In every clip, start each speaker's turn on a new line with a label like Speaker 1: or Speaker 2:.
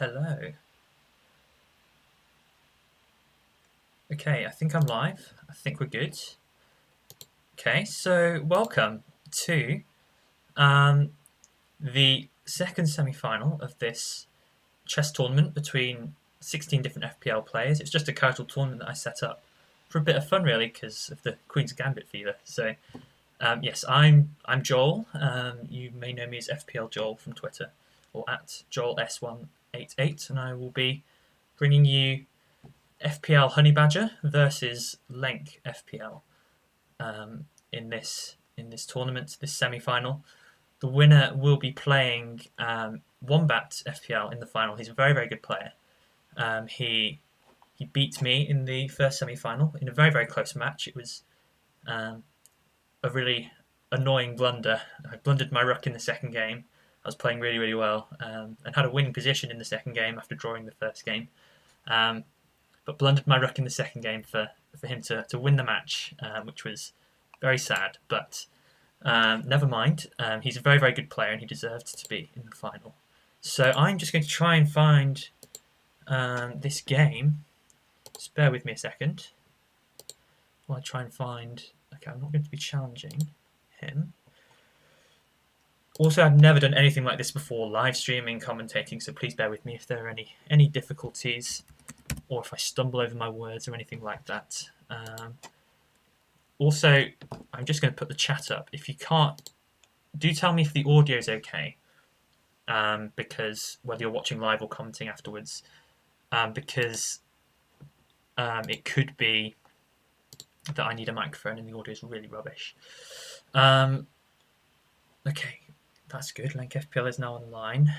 Speaker 1: Hello. Okay, I think I'm live. I think we're good. Okay, so welcome to the second semi-final of this chess tournament between 16 different FPL players. It's just a casual tournament that I set up for a bit of fun, really, because of the Queen's Gambit fever. So, yes, I'm Joel. You may know me as FPL Joel from Twitter, or at JoelS188, and I will be bringing you FPL Honey Badger versus Lenk FPL in this tournament, this semi-final. The winner will be playing Wombat FPL in the final. He's a very good player. He beat me in the first semi-final in a very close match. It was a really annoying blunder. I blundered my rook in the second game. I was playing really well and had a winning position in the second game after drawing the first game. But blundered my rook in the second game for him to win the match, which was very sad. But never mind. He's a very good player and he deserved to be in the final. So I'm just going to try and find this game. Just bear with me a second while I try and find... Okay, I'm not going to be challenging him. Also, I've never done anything like this before, live streaming, commentating, so please bear with me if there are any difficulties or if I stumble over my words or anything like that. Also, I'm just going to put the chat up. If you can't, do tell me if the audio is okay, because whether you're watching live or commenting afterwards, because it could be that I need a microphone and the audio is really rubbish. Okay, that's good. Lenk FPL is now online.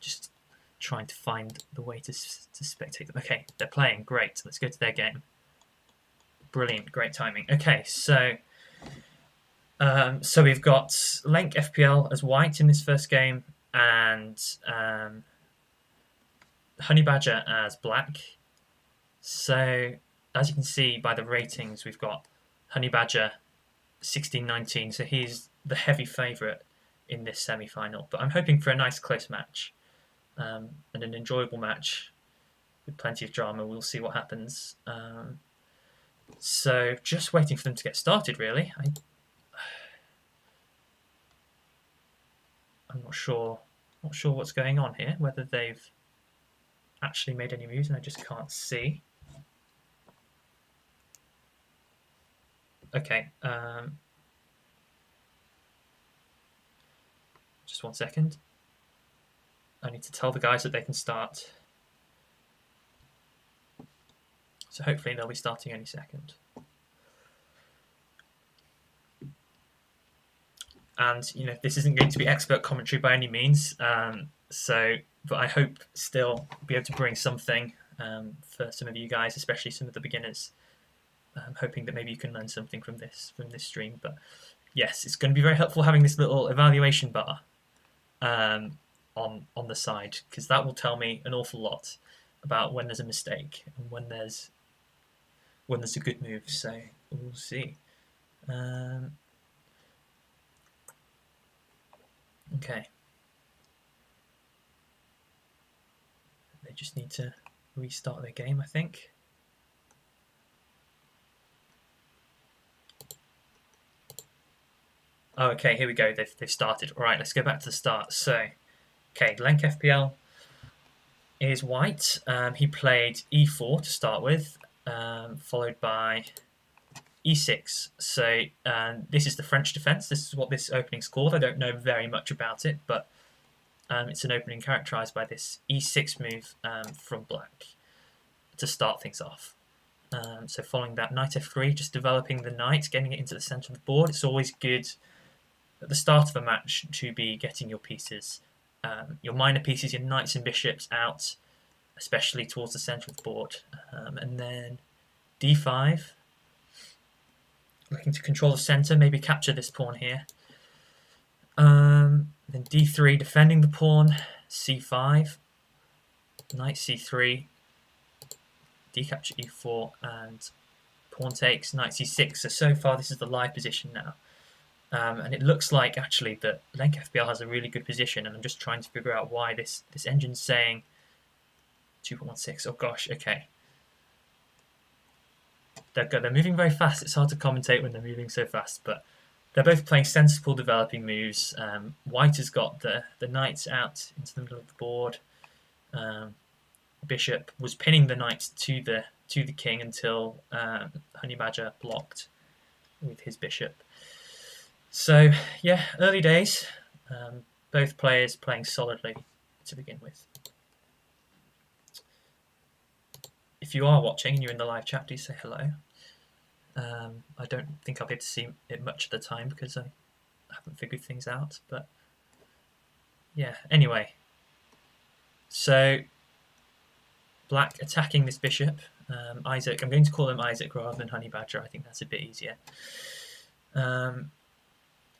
Speaker 1: Just trying to find the way to spectate them. Okay, they're playing. Great. Let's go to their game. Brilliant. Great timing. Okay, so we've got Lenk FPL as white in this first game and Honey Badger as black. So as you can see by the ratings, we've got Honey Badger 16-19, so he's the heavy favourite in this semi-final. But I'm hoping for a nice close match and an enjoyable match with plenty of drama. We'll see what happens. So just waiting for them to get started, really. I'm not sure what's going on here, whether they've actually made any moves and I just can't see. Okay, just 1 second. I need to tell the guys that they can start. So hopefully they'll be starting any second. And, you know, this isn't going to be expert commentary by any means, but I hope still be able to bring something for some of you guys, especially some of the beginners. I'm hoping that maybe you can learn something from this stream. But yes, it's going to be very helpful having this little evaluation bar on the side, because that will tell me an awful lot about when there's a mistake and when there's a good move. So we'll see. Okay. They just need to restart their game, I think. Oh, okay, here we go. They've started. All right, let's go back to the start. So, okay, Lenk FPL is white. He played e4 to start with, followed by e6. So this is the French defense. This is what this opening's called. I don't know very much about it, but it's an opening characterized by this e6 move from black to start things off. So following that, knight f3, just developing the knight, getting it into the center of the board. It's always good at the start of a match to be getting your pieces, your minor pieces, your knights and bishops out, especially towards the center of the board. And then d5, looking to control the center, maybe capture this pawn here. Then d3, defending the pawn, c5, knight c3, decapture e4, and pawn takes, knight c6. So far this is the live position now. And it looks like actually that Lenk FPL has a really good position, and I'm just trying to figure out why this engine's saying 2.16. Oh gosh, okay. They're moving very fast. It's hard to commentate when they're moving so fast, but they're both playing sensible developing moves. White has got the knights out into the middle of the board. Bishop was pinning the knight to the king until Honey Badger blocked with his bishop. So yeah, early days. Both players playing solidly to begin with. If you are watching and you're in the live chat, do say hello. I don't think I'll be able to see it much of the time because I haven't figured things out. But yeah, anyway. So Black attacking this bishop. Isaac, I'm going to call him Isaac rather than Honey Badger. I think that's a bit easier. And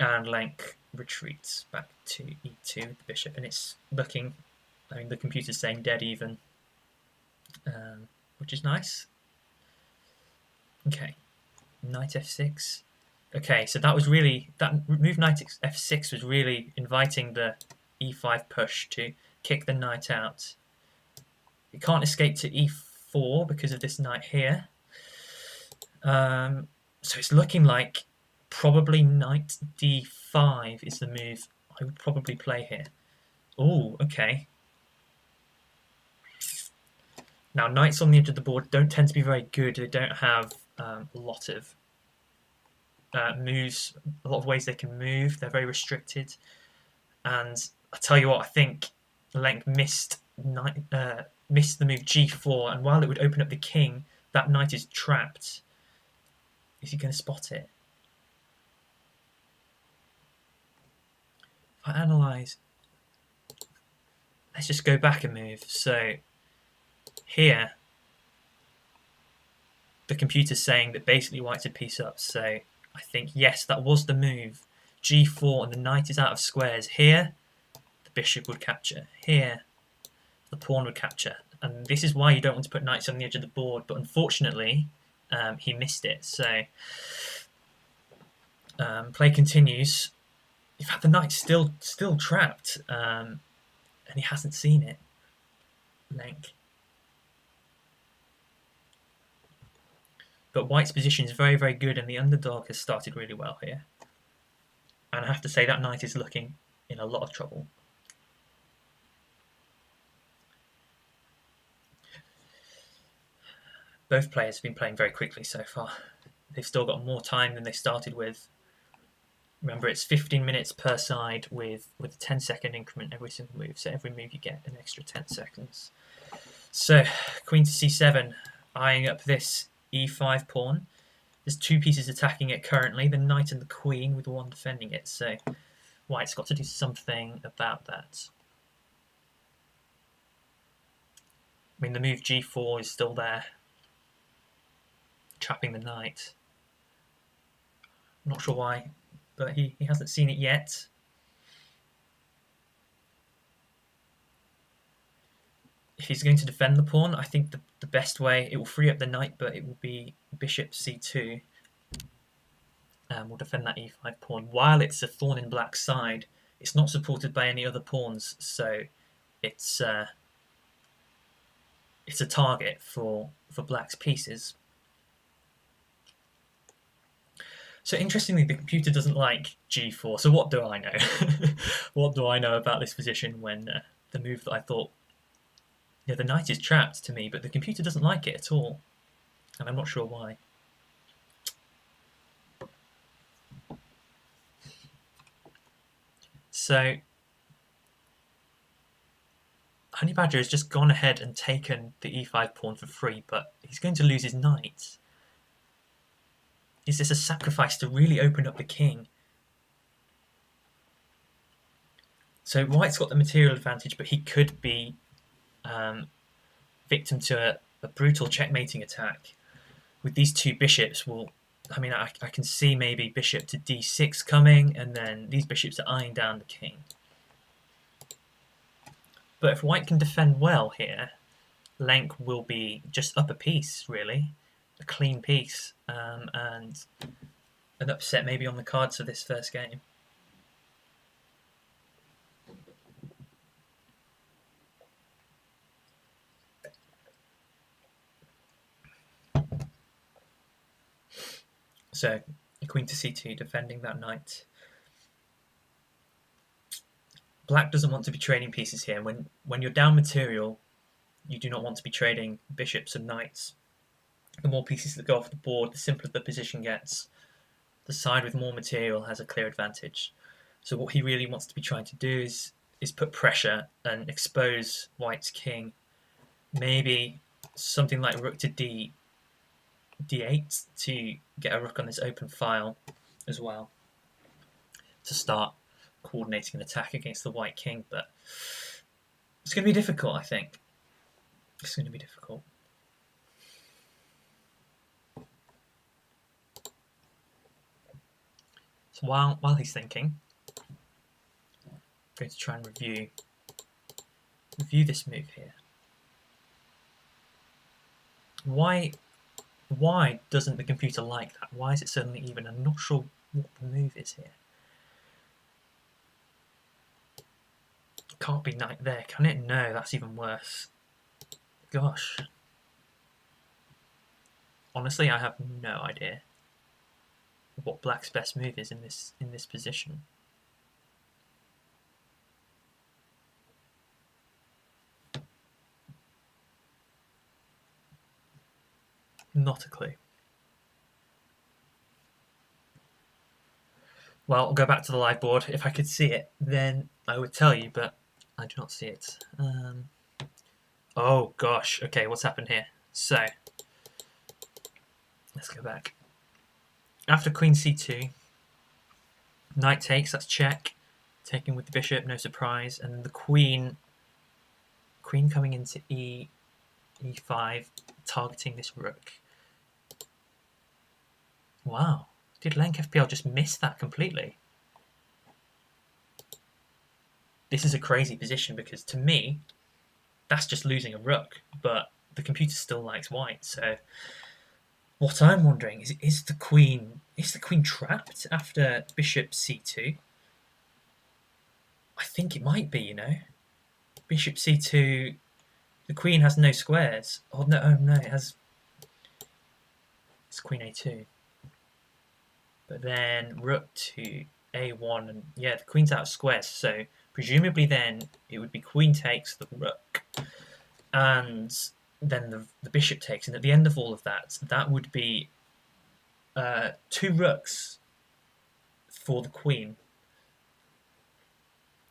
Speaker 1: Lenk retreats back to e2 with the bishop, and it's looking, I mean, the computer's saying dead even, which is nice. Okay, knight f6. Okay, so that move knight f6 was really inviting the e5 push to kick the knight out. It can't escape to e4 because of this knight here. So it's looking like probably knight d5 is the move I would probably play here. Oh, okay. Now, knights on the edge of the board don't tend to be very good. They don't have a lot of moves, a lot of ways they can move. They're very restricted. And I tell you what, I think Lenk missed the move g4, and while it would open up the king, that knight is trapped. Is he going to spot it? If I analyse, let's just go back a move. So here, the computer's saying that basically white's a piece up. So I think, yes, that was the move. g4, and the knight is out of squares. Here, the bishop would capture. Here, the pawn would capture. And this is why you don't want to put knights on the edge of the board. But unfortunately, he missed it. So play continues. In fact, the knight's still trapped, and he hasn't seen it. Lenk. But white's position is very, very good, and the underdog has started really well here. And I have to say that knight is looking in a lot of trouble. Both players have been playing very quickly so far. They've still got more time than they started with. Remember, it's 15 minutes per side with a 10-second increment every single move. So every move you get an extra 10 seconds. So queen to c7, eyeing up this e5 pawn. There's two pieces attacking it currently, the knight and the queen, with one defending it. So white's got to do something about that. I mean, the move g4 is still there, trapping the knight. I'm not sure why, but he hasn't seen it yet. If he's going to defend the pawn, I think the best way, it will free up the knight, but it will be bishop c2. We'll defend that e5 pawn. While it's a thorn in black's side, it's not supported by any other pawns, so it's a target for black's pieces. So interestingly, the computer doesn't like g4. So what do I know? What do I know about this position when the move that I thought, yeah, the knight is trapped to me, but the computer doesn't like it at all, and I'm not sure why. So Honey Badger has just gone ahead and taken the e5 pawn for free, but he's going to lose his knight. Is this a sacrifice to really open up the king? So white's got the material advantage, but he could be victim to a brutal checkmating attack. With these two bishops, I mean, I can see maybe bishop to d6 coming, and then these bishops are eyeing down the king. But if white can defend well here, Lenk will be just up a piece, really. A clean piece. And an upset maybe on the cards for this first game. So, queen to c2, defending that knight. Black doesn't want to be trading pieces here. When you're down material, you do not want to be trading bishops and knights. The more pieces that go off the board, the simpler the position gets. The side with more material has a clear advantage. So what he really wants to be trying to do is put pressure and expose White's king. Maybe something like rook to d8 to get a rook on this open file as well, to start coordinating an attack against the White king. But it's going to be difficult, I think. It's going to be difficult. So while he's thinking, I'm going to try and review this move here. Why doesn't the computer like that? Why is it suddenly even? I'm not sure what the move is here. Can't be knight there, can it? No, that's even worse. Gosh. Honestly, I have no idea what Black's best move is in this position. Not a clue. Well, I'll go back to the live board. If I could see it, then I would tell you, but I do not see it. Oh gosh, okay, what's happened here? So, let's go back. After queen c2, knight takes, that's check. Taking with the bishop, no surprise. And the queen coming into e5, targeting this rook. Wow, did Lenk FPL just miss that completely? This is a crazy position because to me, that's just losing a rook, but the computer still likes white. So what I'm wondering is the queen trapped after bishop c2? I think it might be, Bishop c2, the queen has no squares. Oh no, it has. It's queen a2. But then rook to a1, and yeah, the queen's out of squares, so presumably then it would be queen takes the rook, and then the bishop takes, and at the end of all of that, that would be 2 rooks for the queen.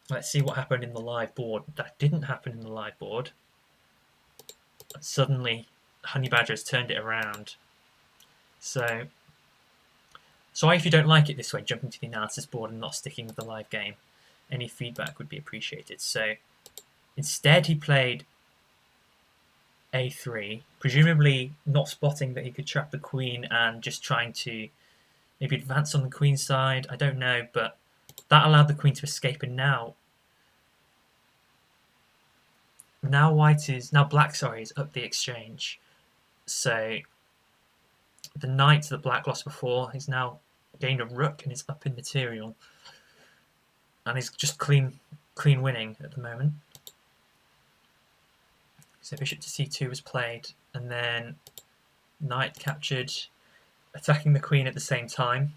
Speaker 1: Let's see what happened in the live board. That didn't happen in the live board. Suddenly, Honey Badger has turned it around. So sorry if you don't like it this way, jumping to the analysis board and not sticking with the live game. Any feedback would be appreciated. So instead he played a3, presumably not spotting that he could trap the queen and just trying to maybe advance on the queen's side. I don't know, but that allowed the queen to escape, and now black is up the exchange. So the knight that black lost before, he's now gained a rook and is up in material, and he's just clean winning at the moment. So bishop to c2 was played, and then knight captured, attacking the queen at the same time.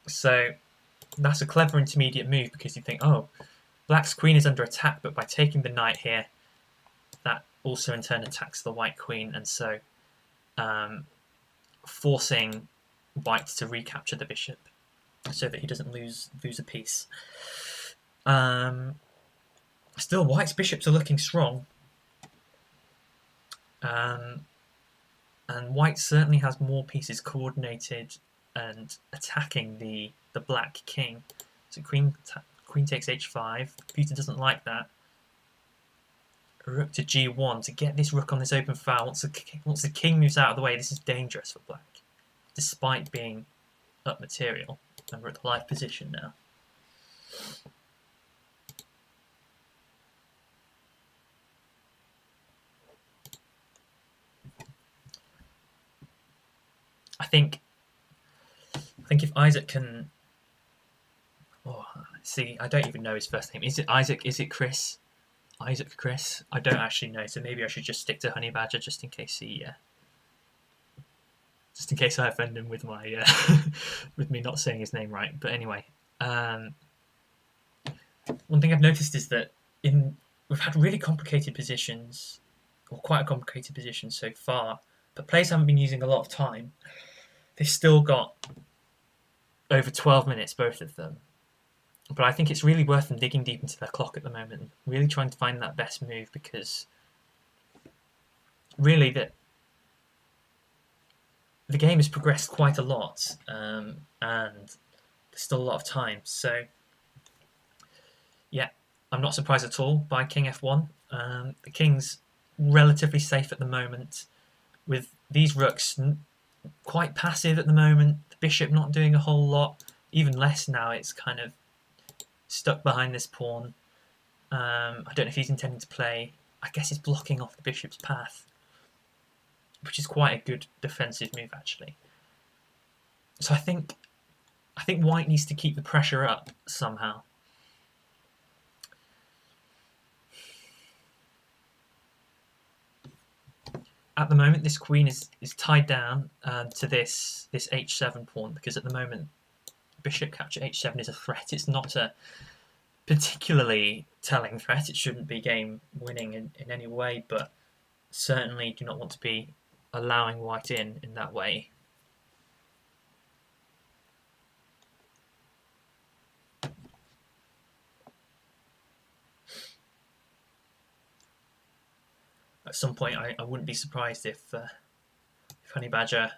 Speaker 1: So that's a clever intermediate move, because you think, oh, black's queen is under attack, but by taking the knight here, that also in turn attacks the white queen, and so forcing white to recapture the bishop so that he doesn't lose a piece. Still, white's bishops are looking strong. And white certainly has more pieces coordinated and attacking the black king. So queen takes h5. The computer doesn't like that. Rook to g1 to get this rook on this open file. Once the king moves out of the way, this is dangerous for black, despite being up material. And we're at the live position now. I think think if Isaac can... Oh, see, I don't even know his first name. Is it Isaac? Is it Chris? Isaac Chris? I don't actually know, so maybe I should just stick to Honey Badger just in case he... just in case I offend him with my with me not saying his name right. But anyway, one thing I've noticed is that we've had really complicated positions, or quite a complicated position so far, but players haven't been using a lot of time. They've still got over 12 minutes, both of them. But I think it's really worth them digging deep into their clock at the moment, really trying to find that best move, because really the game has progressed quite a lot, and there's still a lot of time. So, yeah, I'm not surprised at all by King F1. The King's relatively safe at the moment, with these rooks quite passive at the moment. The Bishop not doing a whole lot, even less now. It's kind of stuck behind this pawn. I don't know if he's intending to play. I guess he's blocking off the Bishop's path, which is quite a good defensive move, actually. So I think White needs to keep the pressure up somehow. At the moment, this queen is tied down to this h7 pawn, because at the moment, bishop capture h7 is a threat. It's not a particularly telling threat. It shouldn't be game winning in any way, but certainly do not want to be allowing White in that way. At some point, I wouldn't be surprised if Honey Badger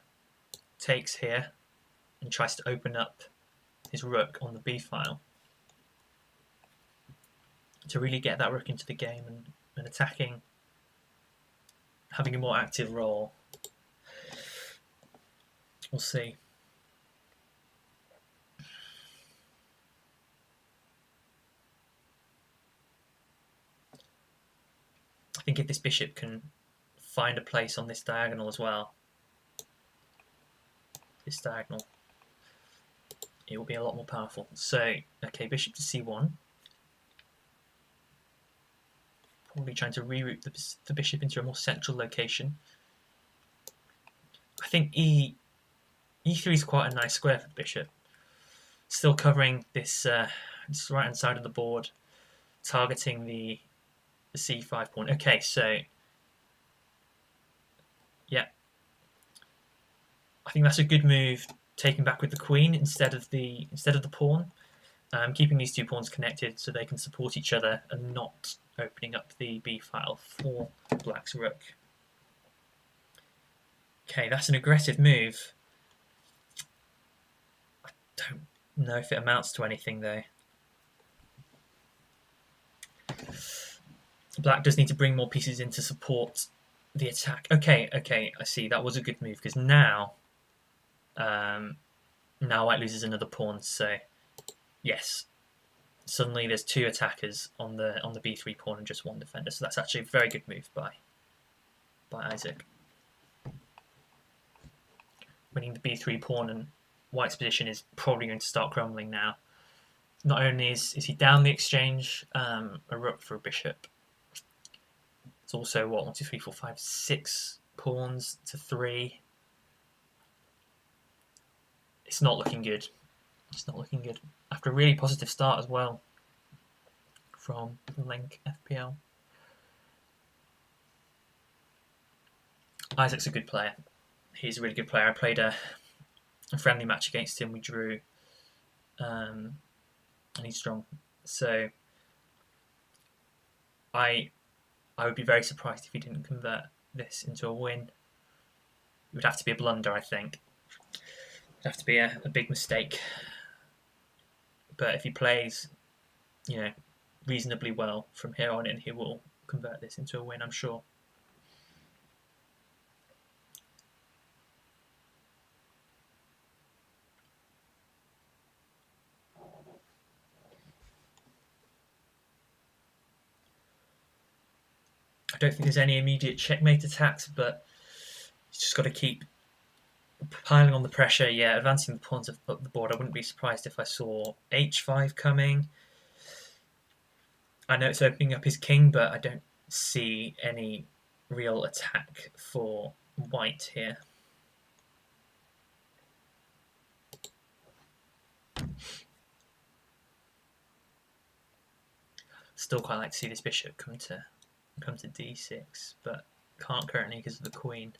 Speaker 1: takes here and tries to open up his rook on the b file to really get that rook into the game and attacking, having a more active role. We'll see. I think if this bishop can find a place on this diagonal as well, this diagonal, it will be a lot more powerful. So, okay, bishop to c1. Probably trying to reroute the bishop into a more central location. I think e3 is quite a nice square for the bishop. Still covering this right-hand side of the board, targeting the c5 pawn. Okay, so yeah, I think that's a good move, taking back with the queen instead of the pawn, keeping these two pawns connected so they can support each other and not opening up the b file for black's rook. Okay, that's an aggressive move. I don't know if it amounts to anything though. Black does need to bring more pieces in to support the attack. Okay, I see. That was a good move, because now White loses another pawn. So yes, suddenly there's two attackers on the b3 pawn and just one defender. So that's actually a very good move by Isaac. Winning the b3 pawn, and White's position is probably going to start crumbling now. Not only is he down the exchange, a rook for a bishop. It's also, what, 1, 2, 3, 4, 5, 6 pawns to 3. It's not looking good. It's not looking good. After a really positive start as well from Lenk FPL. Isaac's a good player. He's a really good player. I played a friendly match against him. We drew, and he's strong. So I would be very surprised if he didn't convert this into a win. It would have to be a blunder, I think. It would have to be a big mistake. But if he plays, reasonably well from here on in, he will convert this into a win, I'm sure. I don't think there's any immediate checkmate attacks, but he's just got to keep Piling on the pressure, yeah, advancing the pawns up the board. I wouldn't be surprised if I saw h5 coming. I know it's opening up his king, but I don't see any real attack for white here. Still quite like to see this bishop come to d6, but can't currently because of the queen.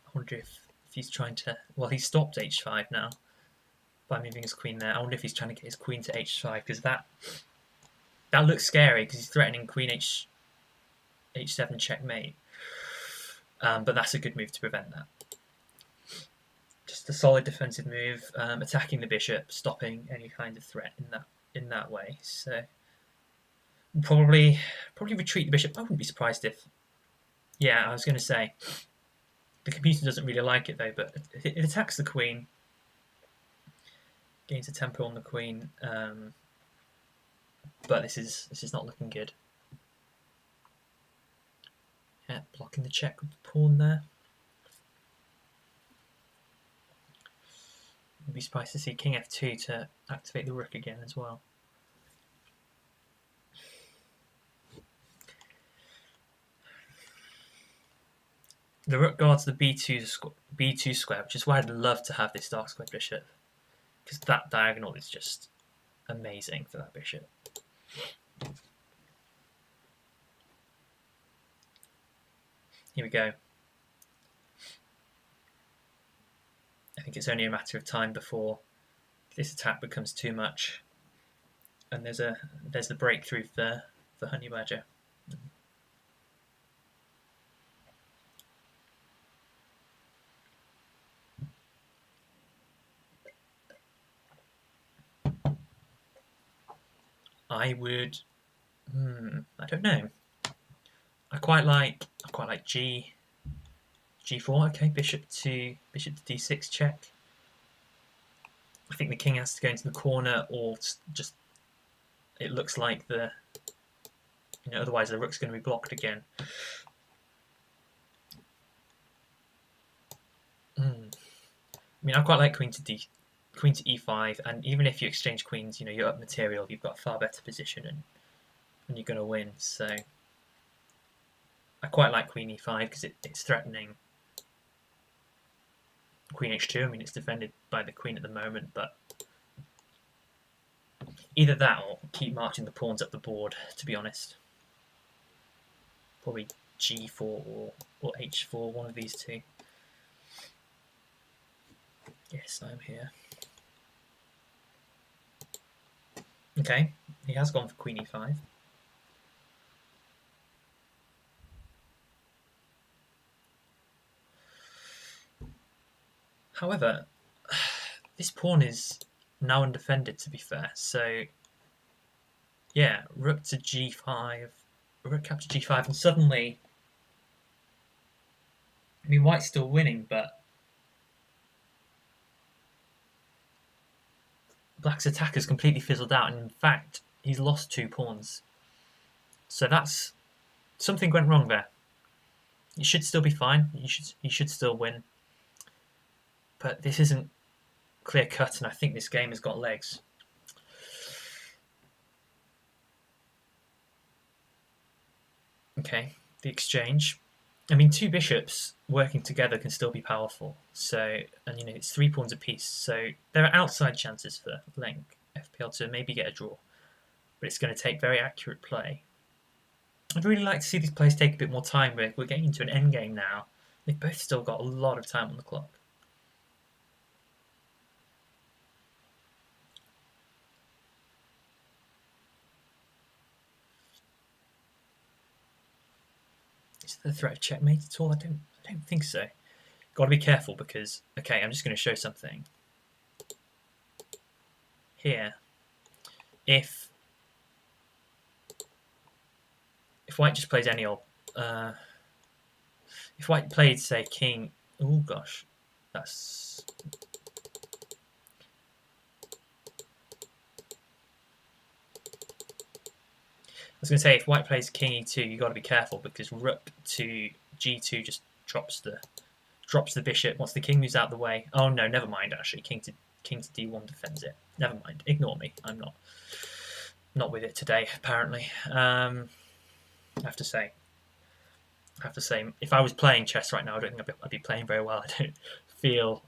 Speaker 1: I wonder if he's trying to... Well, he stopped h5 now by moving his queen there. I wonder if he's trying to get his queen to h5, because that looks scary, because he's threatening queen h7 checkmate. But that's a good move to prevent that. Just a solid defensive move, attacking the bishop, stopping any kind of threat in that way. So probably retreat the bishop. I wouldn't be surprised if... Yeah, I was going to say, the computer doesn't really like it though, but it attacks the queen, gains a tempo on the queen, but this is not looking good. Yeah, blocking the check with the pawn there. I'd be surprised to see king f2 to activate the rook again as well. The rook guards the b2 square, which is why I'd love to have this dark square bishop, because that diagonal is just amazing for that bishop. Here we go. I think it's only a matter of time before this attack becomes too much, and there's the breakthrough for Honey Badger. I would, I don't know. I quite like g4. Okay, bishop to d6 check. I think the king has to go into the corner, or just it looks like otherwise the rook's going to be blocked again. I mean, I quite like queen to e5, and even if you exchange queens, you're up material, you've got a far better position, and you're going to win. So I quite like queen e5 because it's threatening queen h2. I mean, it's defended by the queen at the moment, but either that or keep marching the pawns up the board, to be honest. Probably g4 or h4, one of these two. Yes, I'm here. Okay, he has gone for queen e5. However, this pawn is now undefended, to be fair. So, yeah, rook to g5, rook capture g5, and suddenly, I mean, white's still winning, but black's attack has completely fizzled out, and in fact, he's lost 2 pawns. So that's... something went wrong there. He should still be fine. He should still win. But this isn't clear cut, and I think this game has got legs. Okay, the exchange. I mean, 2 bishops working together can still be powerful. So, and it's 3 pawns apiece. So there are outside chances for Lenk FPL to maybe get a draw, but it's going to take very accurate play. I'd really like to see these plays take a bit more time. We're getting into an endgame now. They've both still got a lot of time on the clock. Is there a threat of checkmate at all? I don't think so. Got to be careful because, okay, I'm just going to show something. Here, if white just plays any old... if white played, say, king Oh gosh, that's. I was going to say, if white plays king e2, you got to be careful because rook to g2 just drops the bishop. Once the king moves out the way, oh no, never mind. Actually, king to d1 defends it. Never mind. Ignore me. I'm not with it today. Apparently, I have to say, if I was playing chess right now, I don't think I'd be playing very well. I don't feel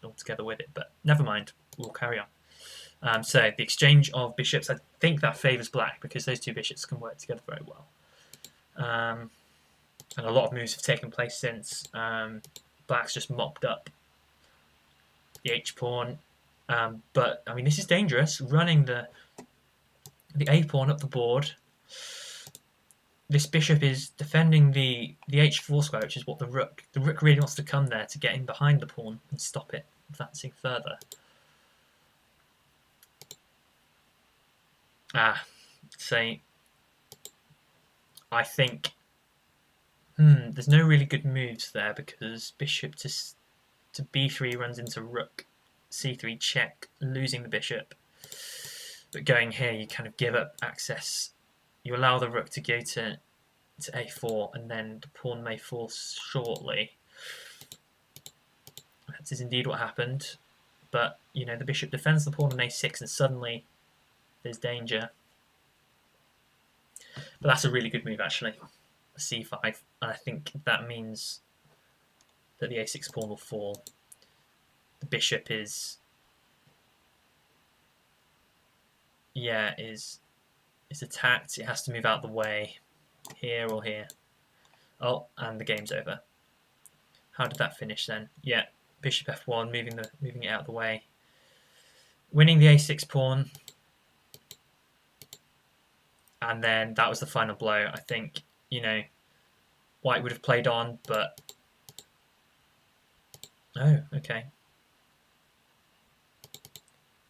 Speaker 1: altogether with it. But never mind. We'll carry on. So the exchange of bishops, I think that favours black because those two bishops can work together very well. And a lot of moves have taken place since. Black's just mopped up the h-pawn. But, I mean, this is dangerous. Running the a-pawn up the board. This bishop is defending the h4 square, which is what the rook really wants to come there to get in behind the pawn and stop it advancing further. So I think there's no really good moves there because bishop to b3 runs into rook c3 check, losing the bishop. But going here, you kind of give up access. You allow the rook to go to a4, and then the pawn may fall shortly. That is indeed what happened. But, you know, the bishop defends the pawn on a6, and suddenly there's danger. But that's a really good move, actually. c5, and I think that means that the a6 pawn will fall. The bishop is attacked. It has to move out the way, here or here. Oh, and the game's over. How did that finish then? Yeah, bishop f1, moving it out of the way, winning the a6 pawn, and then that was the final blow. I think, you know, white would have played on, but oh, okay.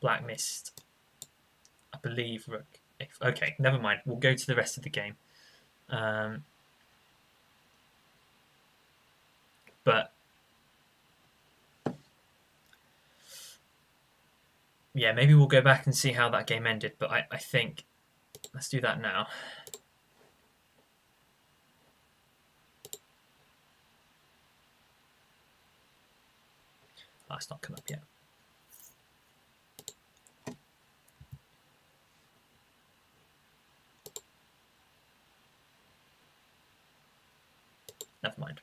Speaker 1: Black missed, I believe, rook. Okay, never mind. We'll go to the rest of the game. But yeah, maybe we'll go back and see how that game ended. But I think let's do that now. Oh, it's not come up yet. Never mind.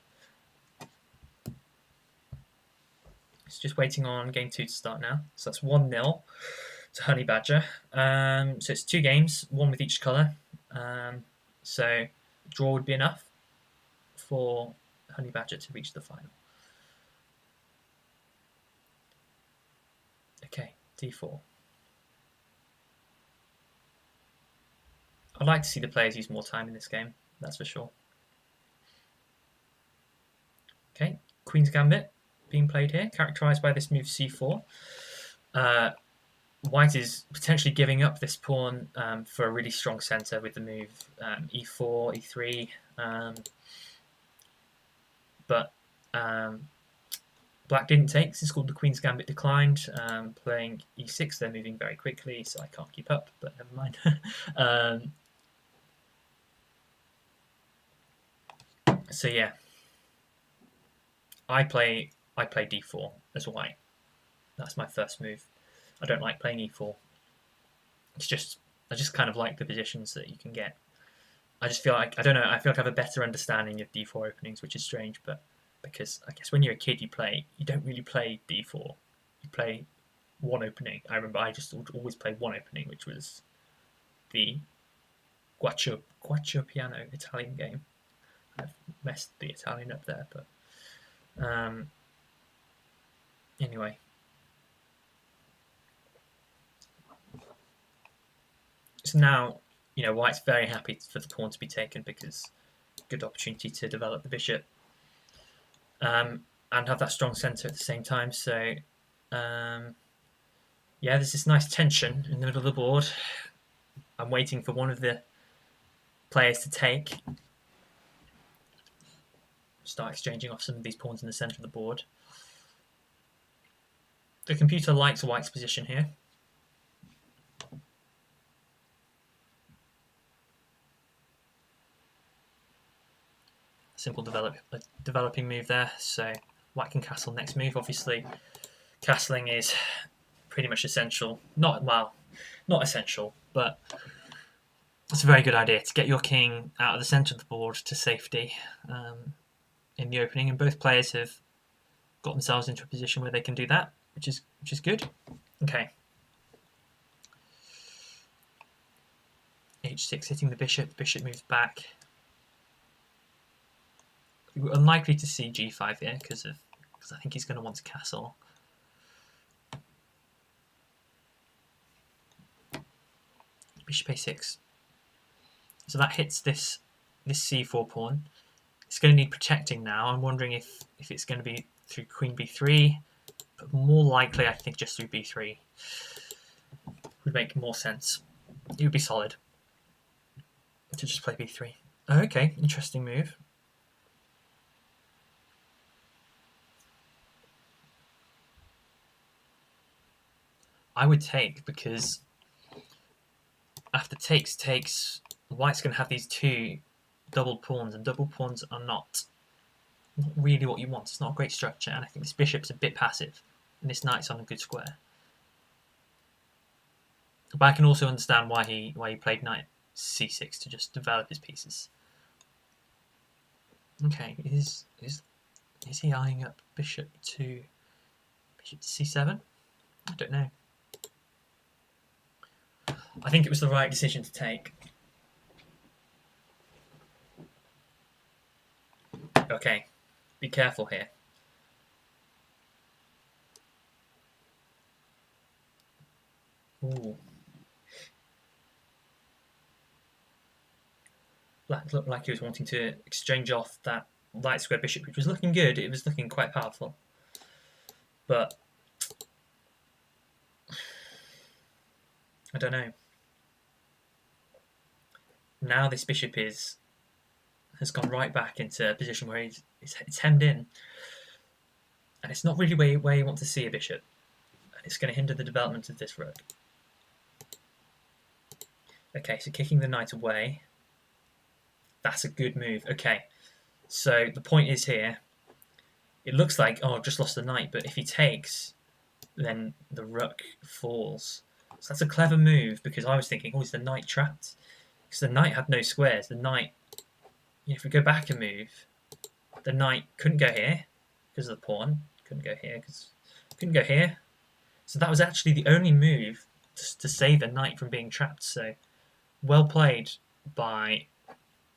Speaker 1: It's just waiting on game 2 to start now. So that's 1-0 to Honey Badger. So it's 2 games, one with each colour. So draw would be enough for Honey Badger to reach the final. Okay, d4. I'd like to see the players use more time in this game, that's for sure. Okay, Queen's Gambit being played here, characterised by this move c4. White is potentially giving up this pawn for a really strong centre with the move e4, e3. But Black didn't take. This is called the Queen's Gambit declined. Playing e6, they're moving very quickly, so I can't keep up, but never mind. So yeah, I play d4 as white. That's my first move. I don't like playing e4. I just kind of like the positions that you can get. I just feel like, I don't know, I feel like I have a better understanding of d4 openings, which is strange, but because I guess when you're a kid you don't really play d4. You play one opening. I remember I just always played one opening, which was the Guaccio Piano Italian game. I've messed the Italian up there, but anyway. So now, you know, white's very happy for the pawn to be taken because good opportunity to develop the bishop and have that strong centre at the same time. So, yeah, there's this nice tension in the middle of the board. I'm waiting for one of the players to take. start exchanging off some of these pawns in the centre of the board. The computer likes white's position here. Simple developing move there, so white can castle next move. Obviously, castling is pretty much essential. Not essential, but it's a very good idea to get your king out of the centre of the board to safety in the opening, and both players have got themselves into a position where they can do that, which is good. Okay. H6 hitting the bishop. The bishop moves back. We're unlikely to see G5 here because I think he's going to want to castle. Bishop A6. So that hits this C4 pawn. It's going to need protecting now. I'm wondering if it's going to be through Queen B3, but more likely I think just through B3 would make more sense. It would be solid to just play B3. Okay, interesting move. I would take, because after takes, white's going to have these two doubled pawns, and double pawns are not really what you want. It's not a great structure, and I think this bishop's a bit passive, and this knight's on a good square. But I can also understand why he played knight c6 to just develop his pieces. Okay, is he eyeing up bishop to c7? I don't know. I think it was the right decision to take. Okay, be careful here. Ooh. Black looked like he was wanting to exchange off that light square bishop, which was looking good. It was looking quite powerful. But I don't know. Now this bishop has gone right back into a position where it's hemmed in. And it's not really where you want to see a bishop. And it's going to hinder the development of this rook. Okay, so kicking the knight away. That's a good move. Okay, so the point is here, it looks like, oh, I've just lost the knight, but if he takes, then the rook falls. So that's a clever move, because I was thinking, oh, is the knight trapped? Because the knight had no squares. The knight, if we go back a move, the knight couldn't go here because of the pawn. Couldn't go here because couldn't go here. So that was actually the only move to save the knight from being trapped. So well played by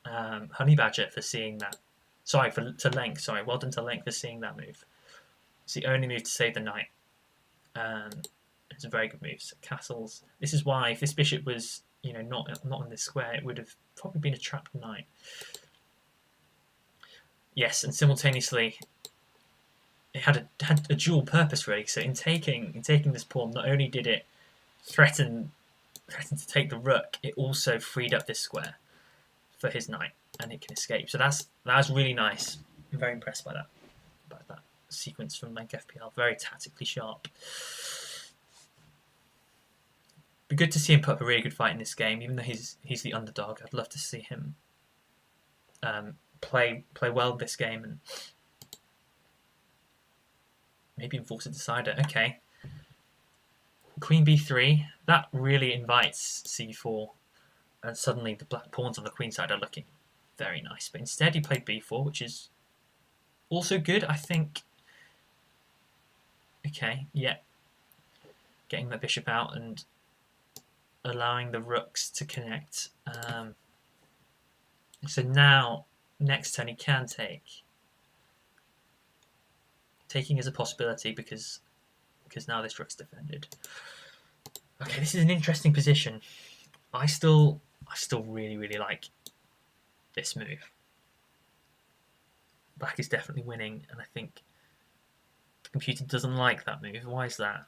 Speaker 1: Honey Badger for seeing that. Sorry, to Lenk. Sorry, well done to Lenk for seeing that move. It's the only move to save the knight. It's a very good move. So castles. This is why if this bishop was, not on this square, it would have probably been a trapped knight. Yes, and simultaneously, it had a dual purpose really. So in taking this pawn, not only did it threaten to take the rook, it also freed up this square for his knight, and it can escape. So that's really nice. I'm very impressed by that sequence from Lenk FPL. Very tactically sharp. Be good to see him put up a really good fight in this game, even though he's the underdog. I'd love to see him play well this game and maybe enforce a decider. Okay, Queen B3. That really invites C4, and suddenly the black pawns on the queen side are looking very nice. But instead, he played B4, which is also good, I think. Okay, yeah, getting the bishop out and allowing the rooks to connect. So now, next turn he can take. Taking is a possibility because now this rook's defended. Okay, this is an interesting position. I still really, really like this move. Black is definitely winning, and I think the computer doesn't like that move. Why is that?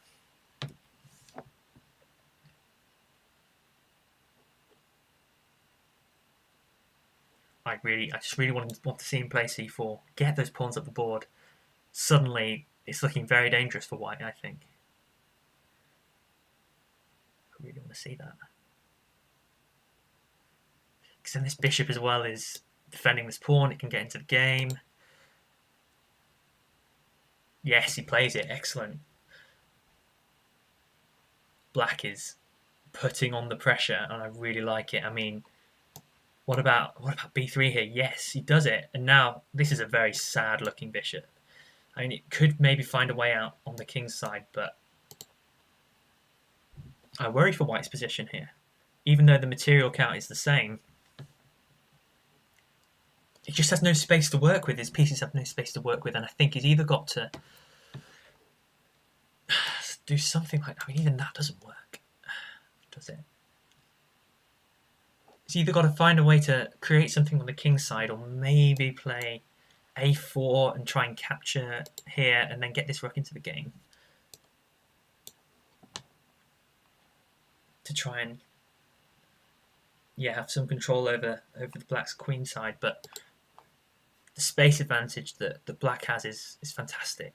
Speaker 1: I just really want to see him play c4, get those pawns up the board. Suddenly, it's looking very dangerous for white, I think. I really want to see that. Because then this bishop as well is defending this pawn. It can get into the game. Yes, he plays it. Excellent. Black is putting on the pressure, and I really like it. I mean, what about b3 here? Yes, he does it. And now this is a very sad-looking bishop. I mean, it could maybe find a way out on the king's side, but I worry for white's position here. Even though the material count is the same, he just has no space to work with. His pieces have no space to work with, and I think he's either got to do something like... I mean, even that doesn't work, does it? He's either got to find a way to create something on the king's side, or maybe play a4 and try and capture here, and then get this rook into the game. To try and have some control over the black's queen side, but the space advantage that the black has is fantastic.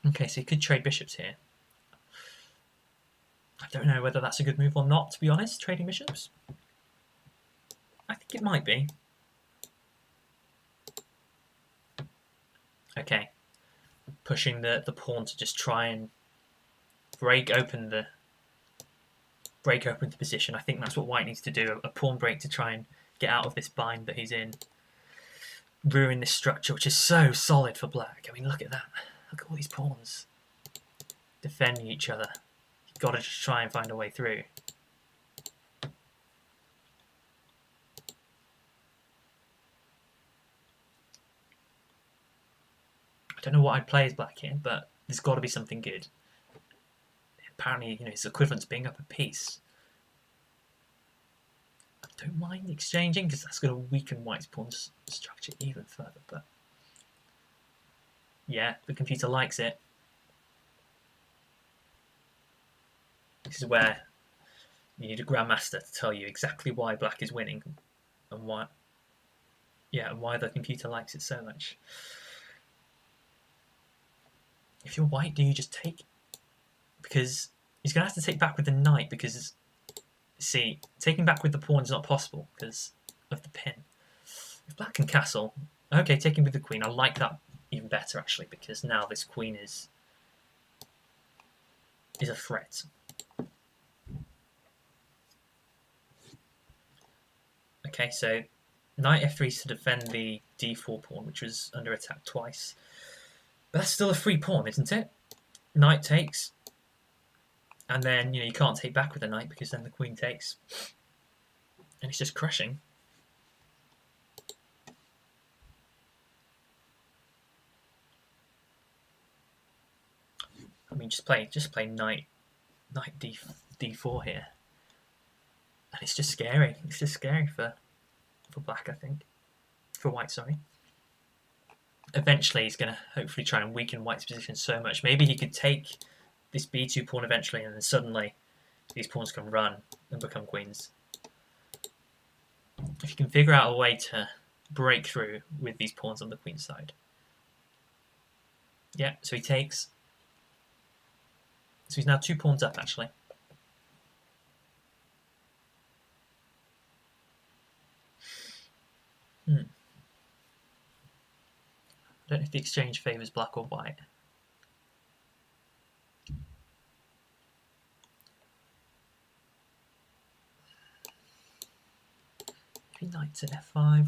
Speaker 1: Okay, so he could trade bishops here. I don't know whether that's a good move or not, to be honest, trading bishops. I think it might be. Okay, pushing the pawn to just try and break open the position. I think that's what white needs to do, a pawn break to try and get out of this bind that he's in. Ruin this structure, which is so solid for black. I mean, look at that. Look at all these pawns defending each other. You've got to just try and find a way through. I don't know what I'd play as black here, but there's got to be something good. Apparently, it's equivalent to being up a piece. I don't mind exchanging because that's going to weaken white's pawn structure even further. But yeah, the computer likes it. This is where you need a grandmaster to tell you exactly why black is winning and why the computer likes it so much. If you're white, do you just take? Because he's going to have to take back with the knight, because, see, taking back with the pawn is not possible because of the pin. If black can castle, okay, taking with the queen, I like that even better, actually, because now this queen is a threat. Okay, so knight f3 is to defend the d4 pawn, which was under attack twice. But that's still a free pawn, isn't it? Knight takes. And then, you can't take back with the knight because then the queen takes. And it's just crushing. I mean, just play knight d4 here. And it's just scary. It's just scary for black, I think. For white, sorry. Eventually, he's going to hopefully try and weaken white's position so much. Maybe he could take this b2 pawn eventually, and then suddenly these pawns can run and become queens. If you can figure out a way to break through with these pawns on the queen side. Yeah, so he takes. So he's now 2 pawns up, actually. I don't know if the exchange favours black or white. Maybe knight to f5.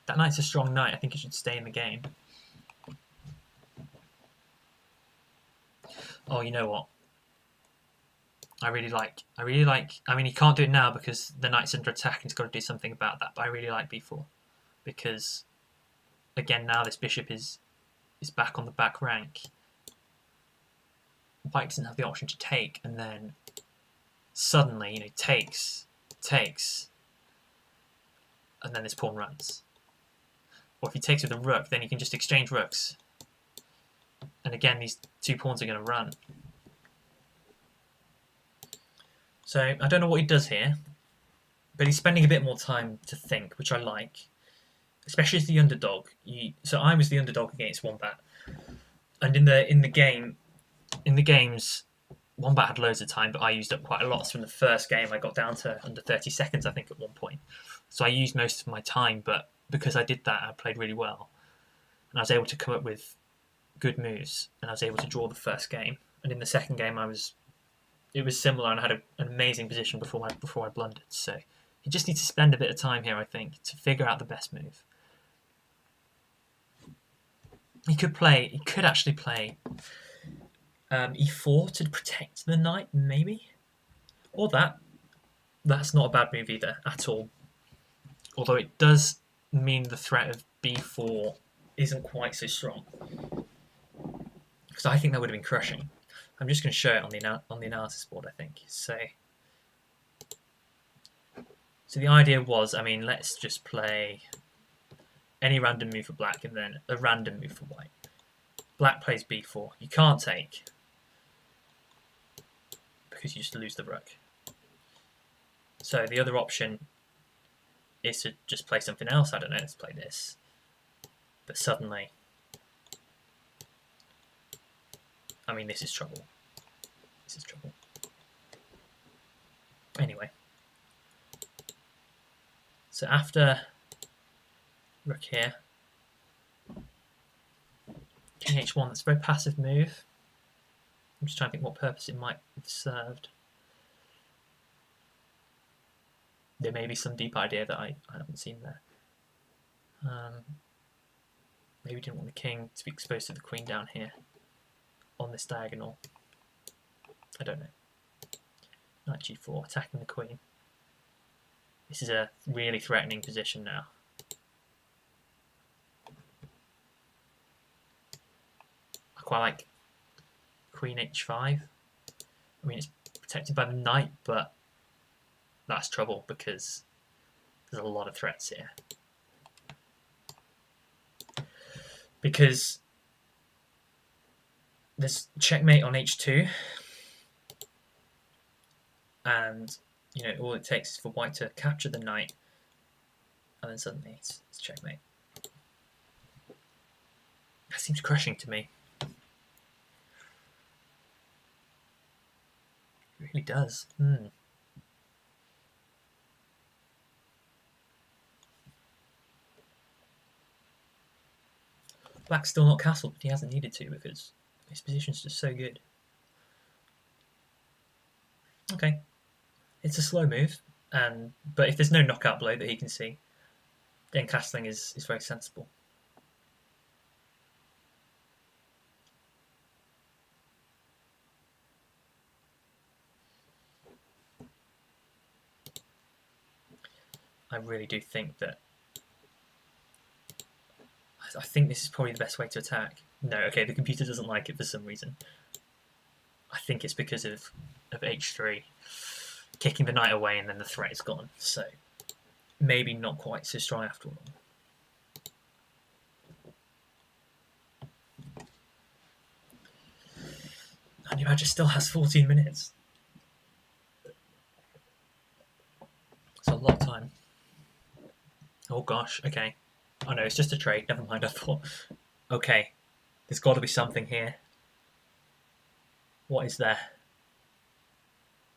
Speaker 1: That knight's a strong knight. I think he should stay in the game. Oh, you know what? I really like, I mean, he can't do it now because the knight's under attack and he's got to do something about that, but I really like b4 because, again, now this bishop is back on the back rank. White doesn't have the option to take, and then suddenly, takes, and then this pawn runs. Or if he takes with a rook, then he can just exchange rooks. And again, these 2 pawns are going to run. So I don't know what he does here, but he's spending a bit more time to think, which I like, especially as the underdog. So I was the underdog against Wombat, and in the games, Wombat had loads of time, but I used up quite a lot. So in the first game, I got down to under 30 seconds, I think, at one point. So I used most of my time, but because I did that, I played really well, and I was able to come up with good moves, and I was able to draw the first game. And in the second game, it was similar, and I had an amazing position before I blundered. So you just need to spend a bit of time here, I think, to figure out the best move. He could actually play e4 to protect the knight, maybe, or that's not a bad move either at all. Although it does mean the threat of b4 isn't quite so strong, because I think that would have been crushing. I'm just going to show it on the analysis board, I think. So the idea was, I mean, let's just play any random move for black and then a random move for white. Black plays b4. You can't take, because you just lose the rook. So the other option is to just play something else. I don't know, let's play this. But suddenly, I mean, this is trouble. This is trouble. Anyway. So after rook here, king h1, that's a very passive move. I'm just trying to think what purpose it might have served. There may be some deep idea that I haven't seen there. Maybe didn't want the king to be exposed to the queen down here on this diagonal. I don't know. Knight g4, attacking the queen. This is a really threatening position now. I quite like queen h5. I mean, it's protected by the knight, but that's trouble because there's a lot of threats here. Because there's checkmate on h2, and you know, all it takes is for white to capture the knight, and then suddenly it's checkmate. That seems crushing to me. It really does. Black's still not castled, but he hasn't needed to because his position's just so good. Okay. It's a slow move, but if there's no knockout blow that he can see, then castling is very sensible. I really do think that... I think this is probably the best way to attack. No, okay, the computer doesn't like it for some reason. I think it's because of h3. Kicking the knight away and then the threat is gone. So maybe not quite so strong after all. And your Magic still has 14 minutes. It's a lot of time. Oh gosh, okay. Oh no, it's just a trade. Never mind, I thought. Okay, there's got to be something here. What is there?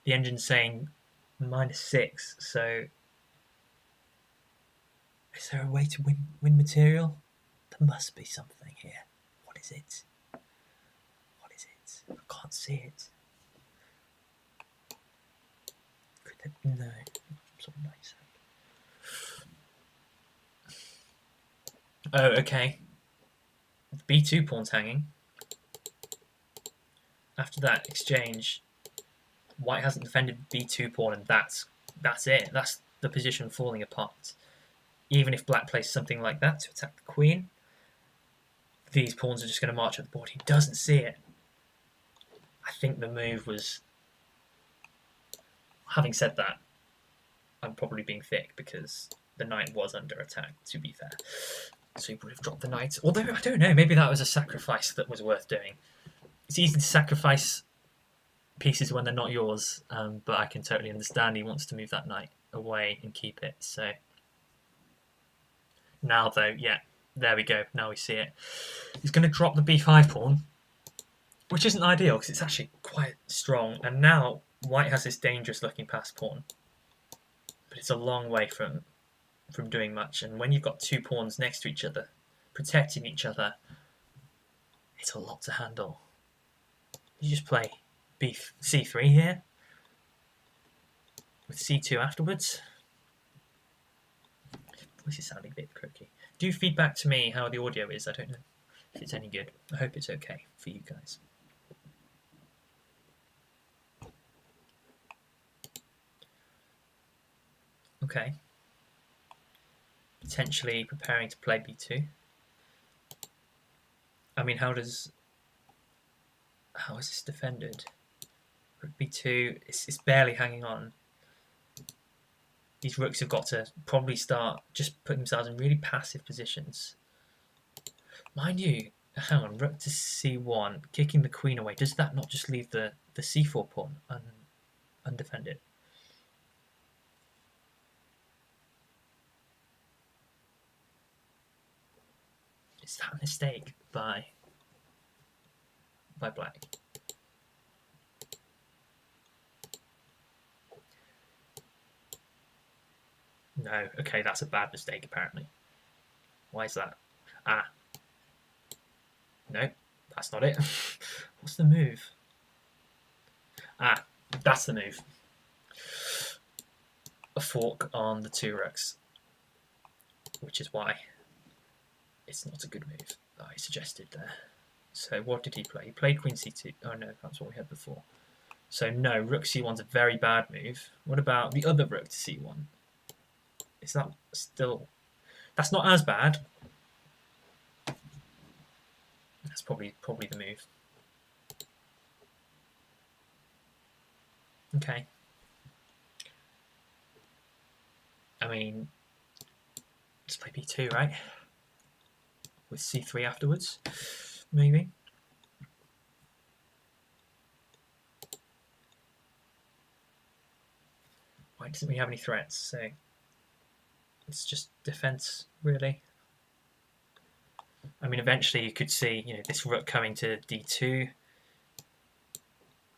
Speaker 1: The engine's saying -6, so is there a way to win material? There must be something here. What is it? What is it? I can't see it. Could there... No. Some nice. Oh, okay. The b2 pawn's hanging. After that exchange, white hasn't defended b2 pawn, and that's it. That's the position falling apart. Even if black plays something like that to attack the queen, these pawns are just going to march up the board. He doesn't see it. I think the move was... Having said that, I'm probably being thick because the knight was under attack, to be fair. So he would have dropped the knight. Although, I don't know, maybe that was a sacrifice that was worth doing. It's easy to sacrifice pieces when they're not yours, but I can totally understand he wants to move that knight away and keep it. So now, though, yeah, there we go. Now we see it. He's going to drop the b5 pawn, which isn't ideal because it's actually quite strong. And now white has this dangerous-looking pass pawn, but it's a long way from doing much. And when you've got two pawns next to each other, protecting each other, it's a lot to handle. You just play c3 here with c2 afterwards. This is sounding a bit croaky. Do feedback to me how the audio is. I don't know if it's any good. I hope it's okay for you guys. Okay. Potentially preparing to play b2. I mean, how is this defended? Rook b2, it's barely hanging on. These rooks have got to probably start just putting themselves in really passive positions. Mind you, hang on, rook to c1, kicking the queen away. Does that not just leave the c4 pawn undefended? Is that a mistake by black? No, okay, that's a bad mistake apparently. Why is that? Ah. No, that's not it. What's the move? Ah, that's the move. A fork on the two rooks, which is why it's not a good move that I suggested there. So what did he play? He played queen c2. Oh no, that's what we had before. So no, rook c1's a very bad move. What about the other rook to c1? Is that still... That's not as bad. That's probably the move. Okay. I mean, let's play b2, right? With c3 afterwards, maybe. Why doesn't we have any threats? So it's just defense, really. I mean, eventually you could see, this rook coming to d2.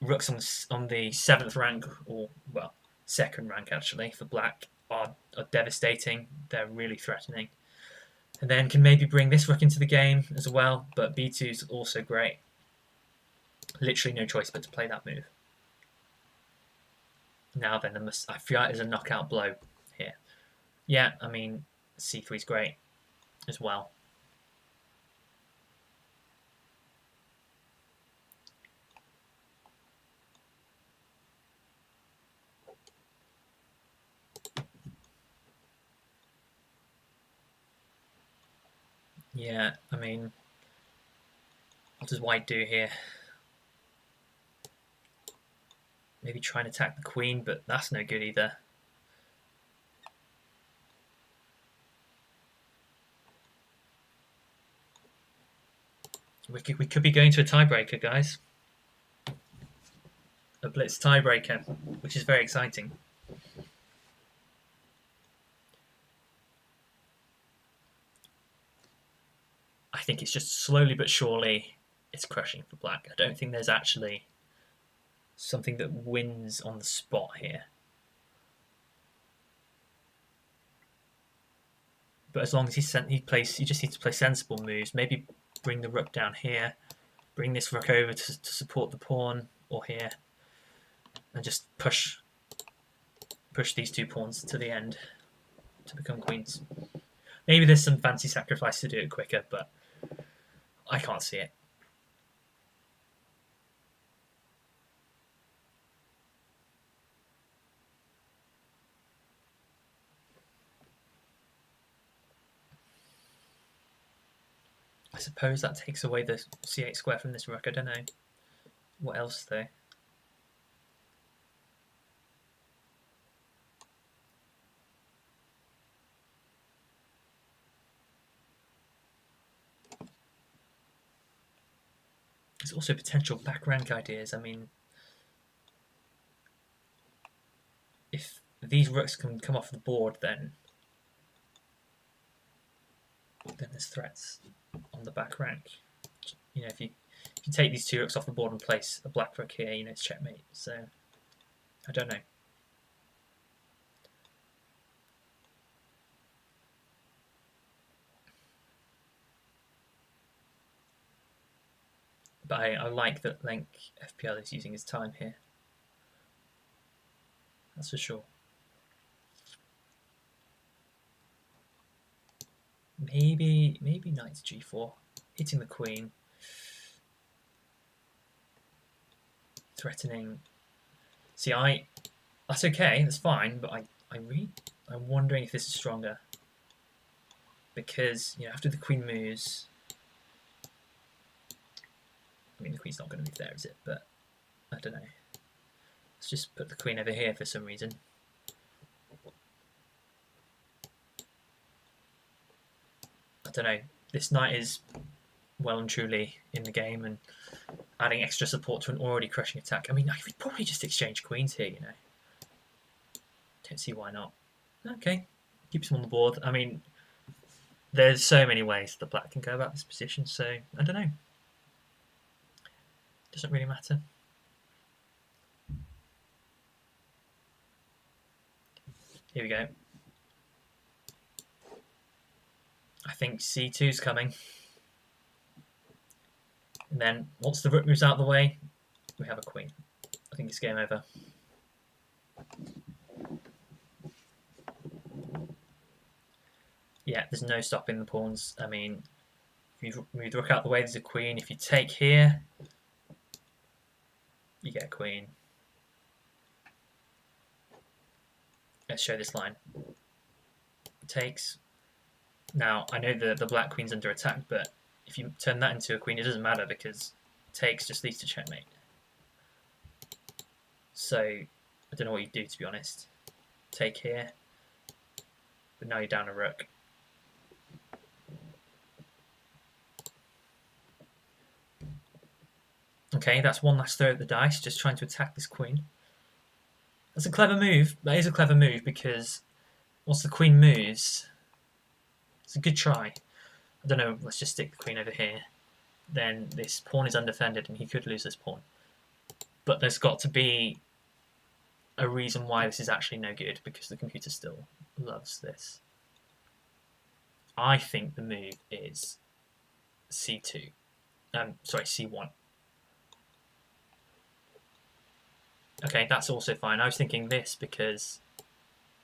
Speaker 1: Rooks on the 7th rank, or well, 2nd rank actually for black, are devastating. They're really threatening, and then can maybe bring this rook into the game as well. But b2 is also great. Literally no choice but to play that move. Now then, I feel like there's a knockout blow here. Yeah, I mean, c3 is great as well. Yeah, I mean, what does white do here? Maybe try and attack the queen, but that's no good either. We could be going to a tiebreaker, guys. A blitz tiebreaker, which is very exciting. I think it's just slowly but surely it's crushing for black. I don't think there's actually something that wins on the spot here. But as long as he just needs to play sensible moves. Maybe bring the rook down here, bring this rook over to support the pawn, or here, and just push these two pawns to the end to become queens. Maybe there's some fancy sacrifice to do it quicker, but I can't see it. I suppose that takes away the c8 square from this rook. I don't know. What else, though? There's also potential back rank ideas. I mean, these rooks can come off the board, then there's threats on the back rank. You know, if you take these 2 rooks off the board and place a black rook here, you know, it's checkmate. So I don't know. But I like that Lenk FPL is using his time here. That's for sure. Maybe knight to g4, hitting the queen, threatening. See, that's okay, that's fine, but I'm wondering if this is stronger, because you know, after the queen moves, I mean the queen's not going to move there, is it? But I don't know. Let's just put the queen over here for some reason. I don't know. This knight is well and truly in the game and adding extra support to an already crushing attack. I mean, I could probably just exchange queens here, you know. Don't see why not. Okay, keeps him on the board. I mean, there's so many ways that black can go about this position, so I don't know. Doesn't really matter. Here we go. I think c2 is coming. And then once the rook moves out of the way, we have a queen. I think it's game over. Yeah, there's no stopping the pawns. I mean, if you move the rook out of the way, there's a queen. If you take here, you get a queen. Let's show this line. Takes. Now, I know the black queen's under attack, but if you turn that into a queen, it doesn't matter because takes just leads to checkmate. So, I don't know what you do, to be honest. Take here, but now you're down a rook. Okay, that's one last throw at the dice, just trying to attack this queen. That's a clever move. That is a clever move because once the queen moves, it's a good try. I don't know, let's just stick the queen over here. Then this pawn is undefended and he could lose this pawn. But there's got to be a reason why this is actually no good because the computer still loves this. I think the move is c2. Sorry, c1. Okay, that's also fine. I was thinking this because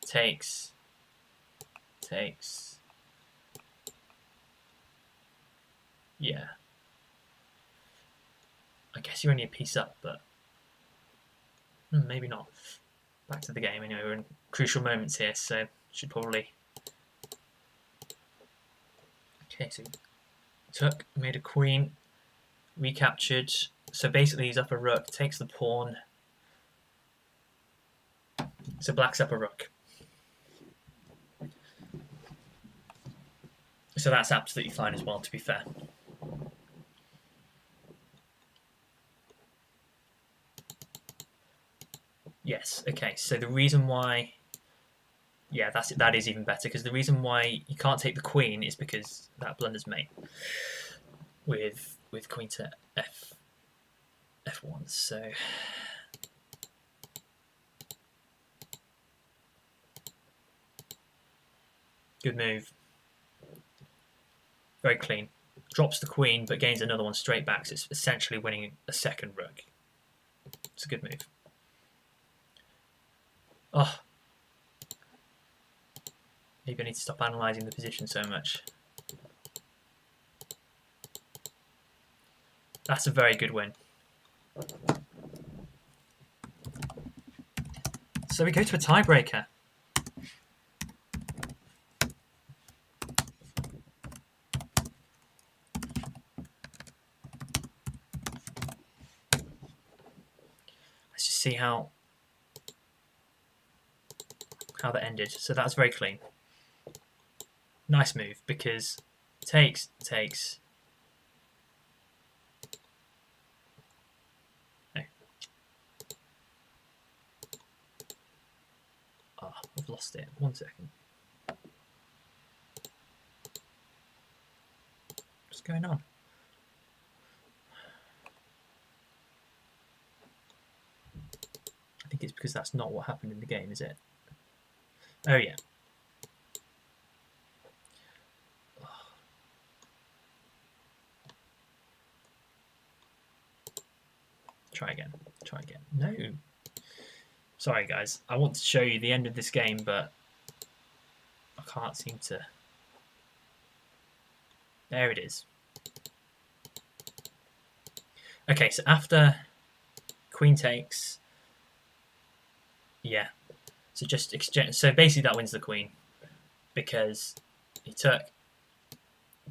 Speaker 1: takes. Yeah. I guess you're only a piece up, but maybe not. Back to the game anyway. We're in crucial moments here, so should probably. Okay, so took, made a queen, recaptured. So basically, he's up a rook, takes the pawn. So black's up a rook. So that's absolutely fine as well, to be fair. Yes, okay, so the reason why... Yeah, that is even better, because the reason why you can't take the queen is because that blunders mate with queen to f1, so... Good move. Very clean. Drops the queen, but gains another one straight back, so it's essentially winning a second rook. It's a good move. Oh. Maybe I need to stop analysing the position so much. That's a very good win. So we go to a tiebreaker. Let's just see how that ended. So that's very clean. Nice move because takes. No. Oh. I've lost it. 1 second. What's going on? I think it's because that's not what happened in the game, is it? Oh, yeah. Try again. Try again. No. Sorry, guys. I want to show you the end of this game, but I can't seem to... There it is. Okay, so after queen takes... Yeah. So just exchange... So basically that wins the queen, because he took...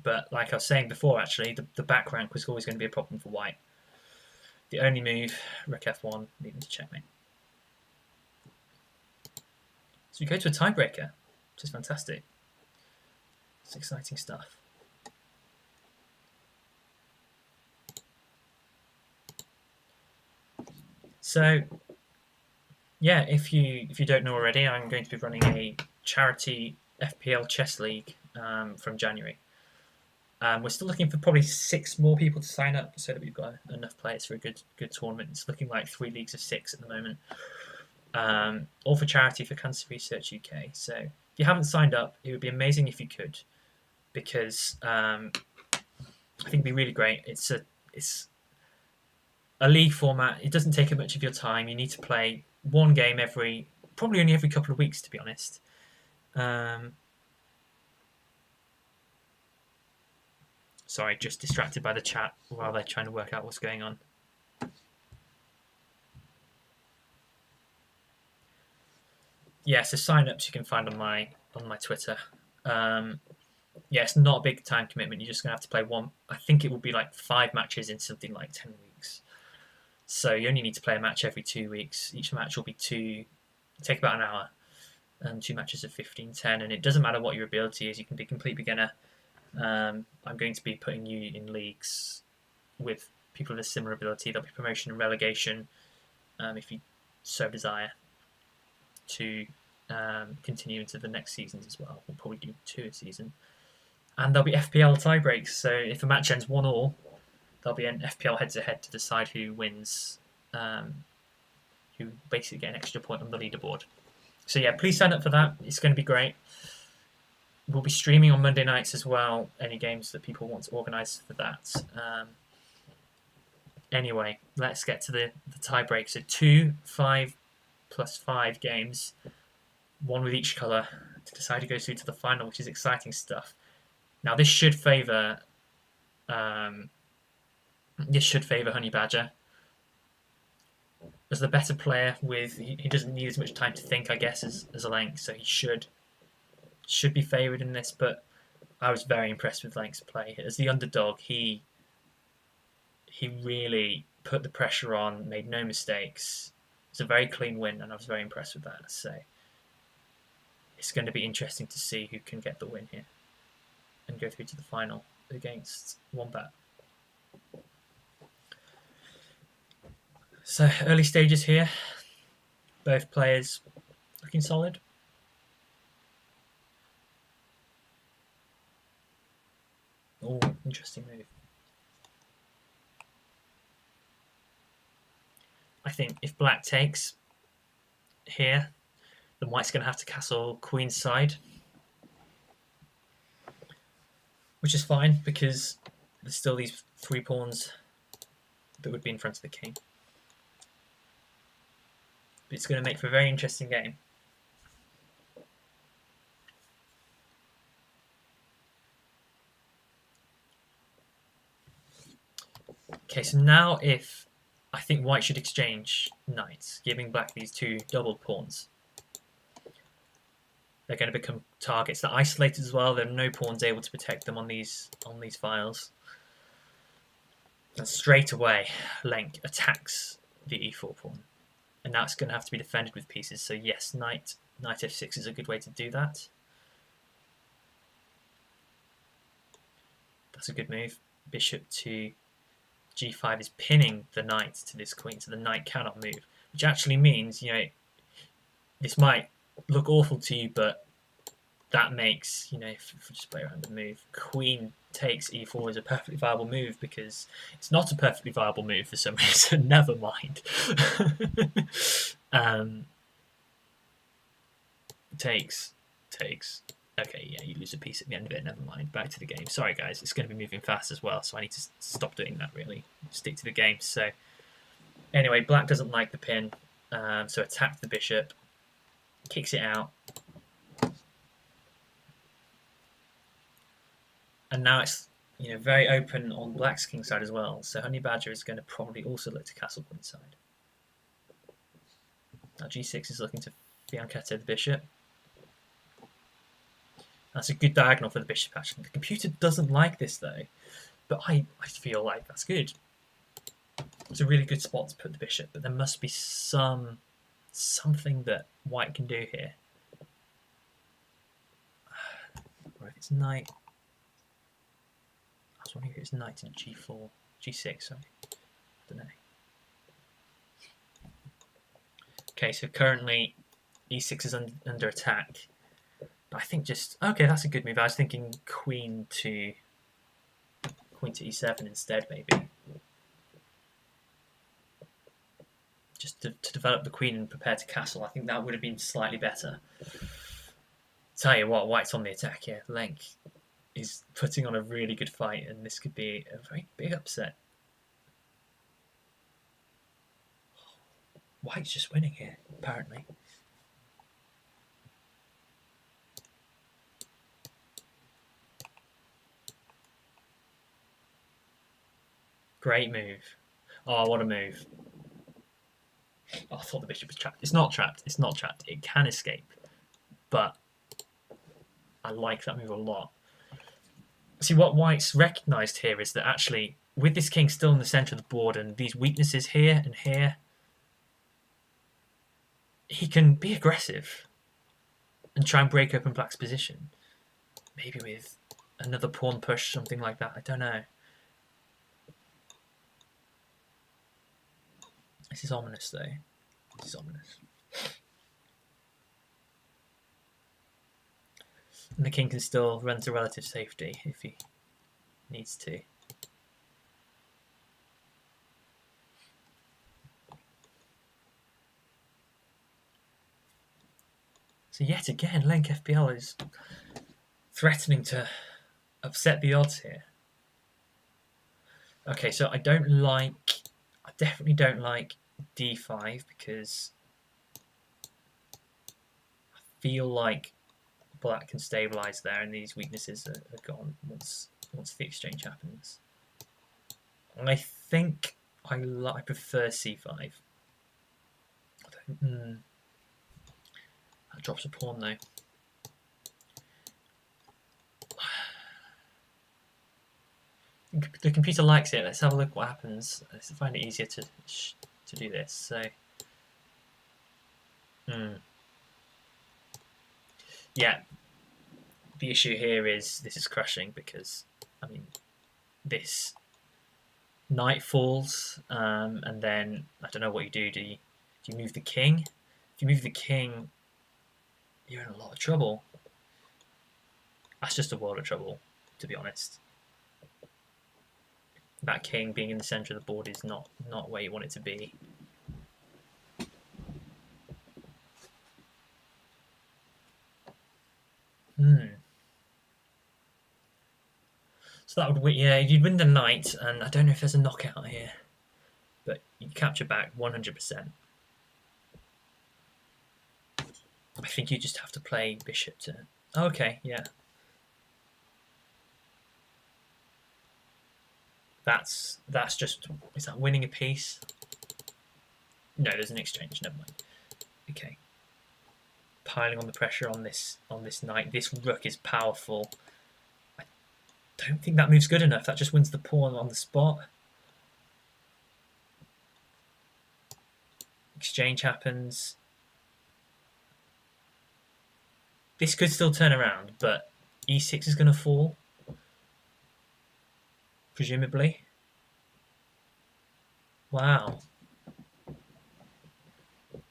Speaker 1: But like I was saying before, actually, the back rank was always going to be a problem for white. The only move, rook f1, leading to checkmate. So we go to a tiebreaker, which is fantastic. It's exciting stuff. So, yeah, if you don't know already, I'm going to be running a charity FPL chess league from January. We're still looking for probably 6 more people to sign up so that we've got enough players for a good tournament. It's looking like 3 leagues of 6 at the moment. All for charity for Cancer Research UK. So if you haven't signed up, it would be amazing if you could, because I think it'd be really great. It's a league format. It doesn't take up much of your time. You need to play 1 game probably only every couple of weeks, to be honest. Sorry, just distracted by the chat while they're trying to work out what's going on. Yeah, so sign-ups you can find on my Twitter. Yeah, it's not a big time commitment. You're just going to have to play 1. I think it will be like 5 matches in something like 10 weeks. So you only need to play a match every 2 weeks. Each match will be take about an hour. 2 matches of 15-10, and it doesn't matter what your ability is. You can be a complete beginner. I'm going to be putting you in leagues with people with a similar ability. There'll be promotion and relegation if you so desire to continue into the next seasons as well. We'll probably do 2 a season. And there'll be FPL tiebreaks. So if a match ends 1-1, there'll be an FPL head-to-head to decide who wins, who basically get an extra point on the leaderboard. So yeah, please sign up for that. It's going to be great. We'll be streaming on Monday nights as well, any games that people want to organise for that. Anyway, let's get to the tiebreak. So 2 5+5 games, 1 with each colour, to decide who goes through to the final, which is exciting stuff. Now this should favour Honey Badger as the better player. He doesn't need as much time to think, I guess, as Lank, so he should be favoured in this. But I was very impressed with Lank's play as the underdog. He really put the pressure on, made no mistakes. It's a very clean win, and I was very impressed with that. So it's going to be interesting to see who can get the win here and go through to the final against Wombat. So early stages here, both players looking solid. Oh, interesting move. I think if black takes here, then white's going to have to castle queen's side, which is fine because there's still these 3 pawns that would be in front of the king. But it's going to make for a very interesting game. Okay, so now I think white should exchange knights, giving black these 2 doubled pawns. They're going to become targets. They're isolated as well. There are no pawns able to protect them on these files. And straight away, Lenk attacks the e4 pawn. And that's going to have to be defended with pieces. So yes, knight f6 is a good way to do that. That's a good move. Bishop to g5 is pinning the knight to this queen, so the knight cannot move. Which actually means, this might look awful to you, but that makes, if we just play around the move, queen takes e4 is a perfectly viable move, because it's not a perfectly viable move for some reason. Never mind. Takes. Okay, yeah, you lose a piece at the end of it. Never mind. Back to the game. Sorry, guys. It's going to be moving fast as well, so I need to stop doing that, really. Stick to the game. So, anyway, black doesn't like the pin, so attack the bishop. Kicks it out. And now it's very open on black's king side as well. So Honey Badger is going to probably also look to castle queen side. Now g6 is looking to fianchetto the bishop. That's a good diagonal for the bishop, actually. The computer doesn't like this, though. But I feel like that's good. It's a really good spot to put the bishop, but there must be something that white can do here. Or if it's knight... I was wondering if it's knight to g4, g6, sorry. I don't know. Okay, so currently e6 is under attack. But I think okay, that's a good move. I was thinking queen to e7 instead, maybe. Just to develop the queen and prepare to castle. I think that would have been slightly better. Tell you what, white's on the attack here. Lenk is putting on a really good fight, and this could be a very big upset. White's just winning here, apparently. Great move. Oh, what a move. Oh, I thought the bishop was trapped. It's not trapped. It's not trapped. It can escape. But I like that move a lot. See, what white's recognised here is that actually, with this king still in the centre of the board and these weaknesses here and here, he can be aggressive and try and break open black's position. Maybe with another pawn push, something like that. I don't know. This is ominous, though. This is ominous. And the king can still run to relative safety if he needs to. So yet again, Lenk FPL is threatening to upset the odds here. Okay, so I definitely don't like d5, because I feel like black can stabilise there and these weaknesses are gone once the exchange happens. And I think I prefer c5. That drops a pawn though. The computer likes it. Let's have a look what happens. Let's find it easier to do this. So, yeah. The issue here is this is crushing, because I mean, this knight falls, and then I don't know what you do. Do you move the king? If you move the king, you're in a lot of trouble. That's just a world of trouble, to be honest. That king being in the centre of the board is not where you want it to be. So that would win. Yeah, you'd win the knight, and I don't know if there's a knockout here, but you capture back 100%. I think you just have to play bishop to. Oh, okay, yeah. That's just. Is that winning a piece? No, there's an exchange. Never mind. Okay. Piling on the pressure on this knight. This rook is powerful. I don't think that move's good enough. That just wins the pawn on the spot. Exchange happens. This could still turn around, but e6 is going to fall. Presumably. Wow.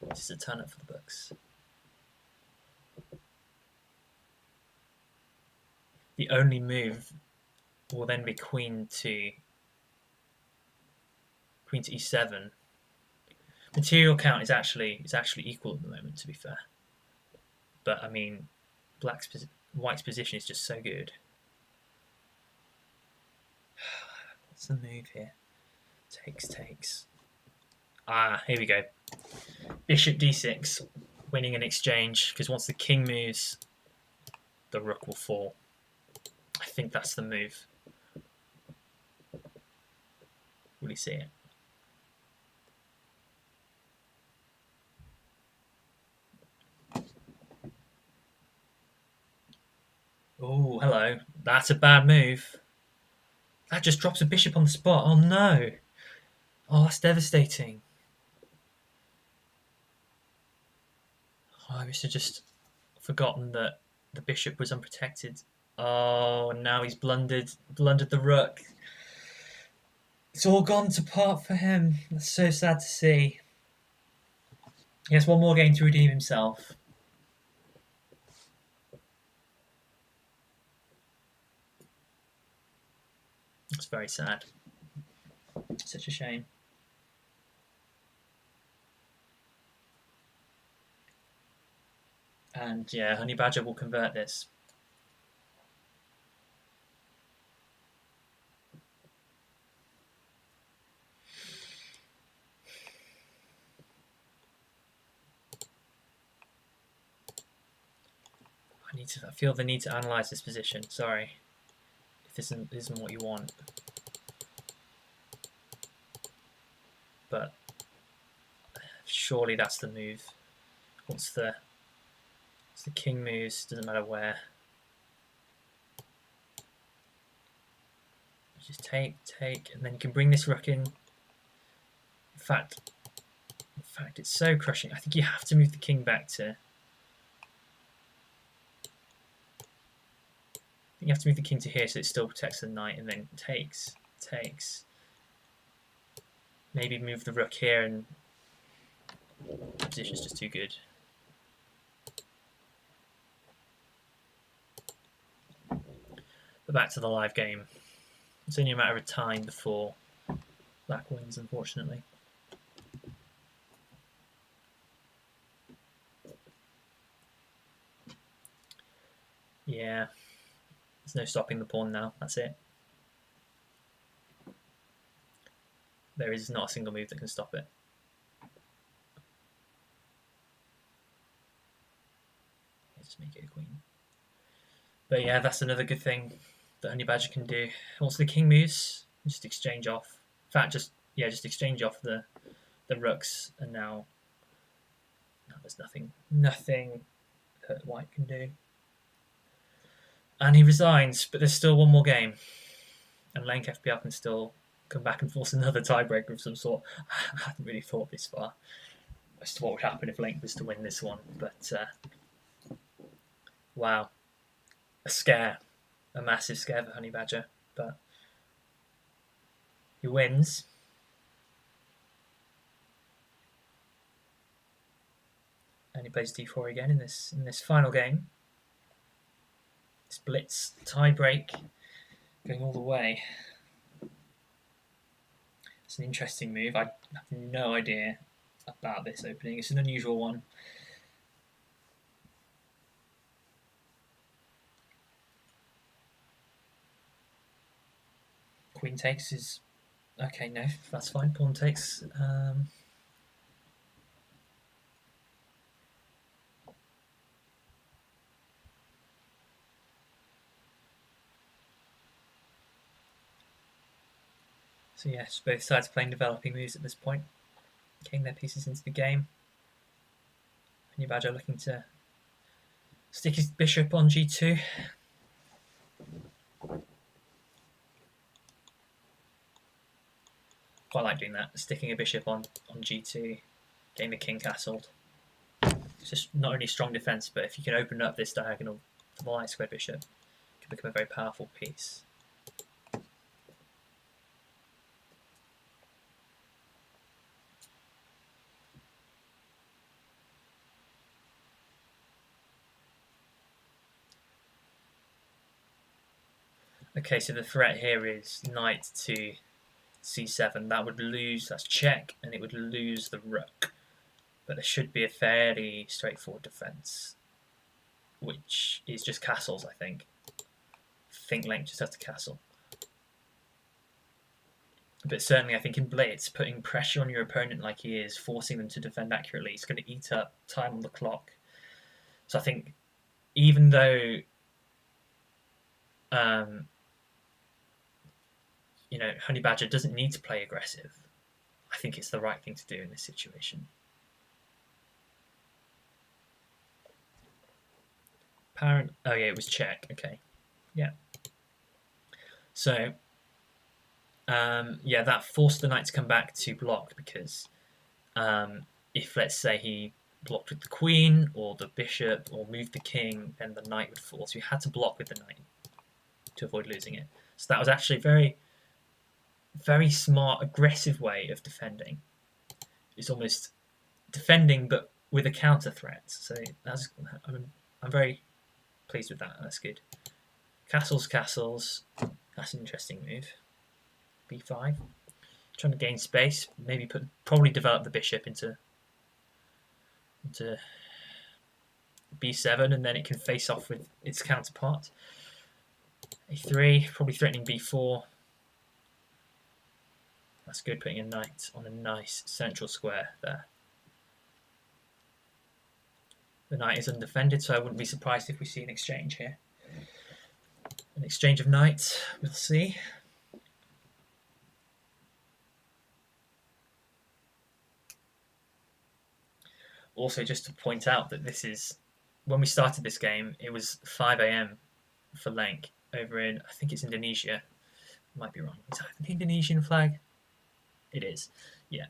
Speaker 1: This is a turn up for the books. the only move will then be queen to e7. Material count is actually equal at the moment, to be fair. But I mean, white's position is just so good. What's the move here? Takes. Ah, here we go. Bishop d6, winning an exchange, because once the king moves, the rook will fall. I think that's the move. Will you see it? Oh, hello. That's a bad move. That just drops a bishop on the spot. Oh no. Oh, that's devastating. Oh, I must have just forgotten that the bishop was unprotected. Oh, now he's blundered the rook. It's all gone to pot for him. That's so sad to see. He has one more game to redeem himself. It's very sad. Such a shame. And yeah, Honey Badger will convert this. I feel the need to analyse this position. Sorry, if this isn't what you want, but surely that's the move. Once the king moves, doesn't matter where. Just take, and then you can bring this rook in. In fact, it's so crushing. I think you have to move the king back to. You have to move the king to here so it still protects the knight, and then takes. Maybe move the rook here, and the position's just too good. But back to the live game. It's only a matter of time before black wins, unfortunately. Yeah. There's no stopping the pawn now. That's it. There is not a single move that can stop it. Just make it a queen. But yeah, that's another good thing that Honey Badger can do. Once the king moves, just exchange off. In fact, just exchange off the rooks, and now there's nothing that white can do. And he resigns, but there's still one more game, and Lank FPL can still come back and force another tiebreaker of some sort. I hadn't really thought this far as to what would happen if Lank was to win this one, but wow, a massive scare for Honey Badger, but he wins. And he plays d4 again in this final game. Splits tiebreak, going all the way. It's an interesting move. I have no idea about this opening. It's an unusual one. Queen takes is okay. No, that's fine. Pawn takes. So yes, both sides playing developing moves at this point, getting their pieces into the game. Honey Badger looking to stick his bishop on g2. Quite like doing that, sticking a bishop on g2, getting the king castled. It's just not only strong defense, but if you can open up this diagonal for the light square bishop, it can become a very powerful piece. Okay, so the threat here is knight to c7. That would lose, that's check, and it would lose the rook. But there should be a fairly straightforward defence, which is just castles, I think. Length just has to castle. But certainly I think in Blitz, putting pressure on your opponent like he is, forcing them to defend accurately, is going to eat up time on the clock. So I think even though Honey Badger doesn't need to play aggressive, I think it's the right thing to do in this situation. Oh yeah, it was check. Okay, yeah. So that forced the knight to come back to block, because if, let's say, he blocked with the queen or the bishop or moved the king, then the knight would fall. So he had to block with the knight to avoid losing it. So that was actually a very, very smart, aggressive way of defending. It's almost defending, but with a counter threat. So I'm very pleased with that. That's good. Castles. That's an interesting move. b5. Trying to gain space. Probably develop the bishop into b7, and then it can face off with its counterpart. a3, probably threatening b4. That's good, putting a knight on a nice central square there. The knight is undefended, so I wouldn't be surprised if we see an exchange here. An exchange of knights, we'll see. Also, just to point out that this is, when we started this game, it was 5 a.m. for Lenk over in, I think it's Indonesia. Might be wrong. Is that the Indonesian flag? It is, yeah.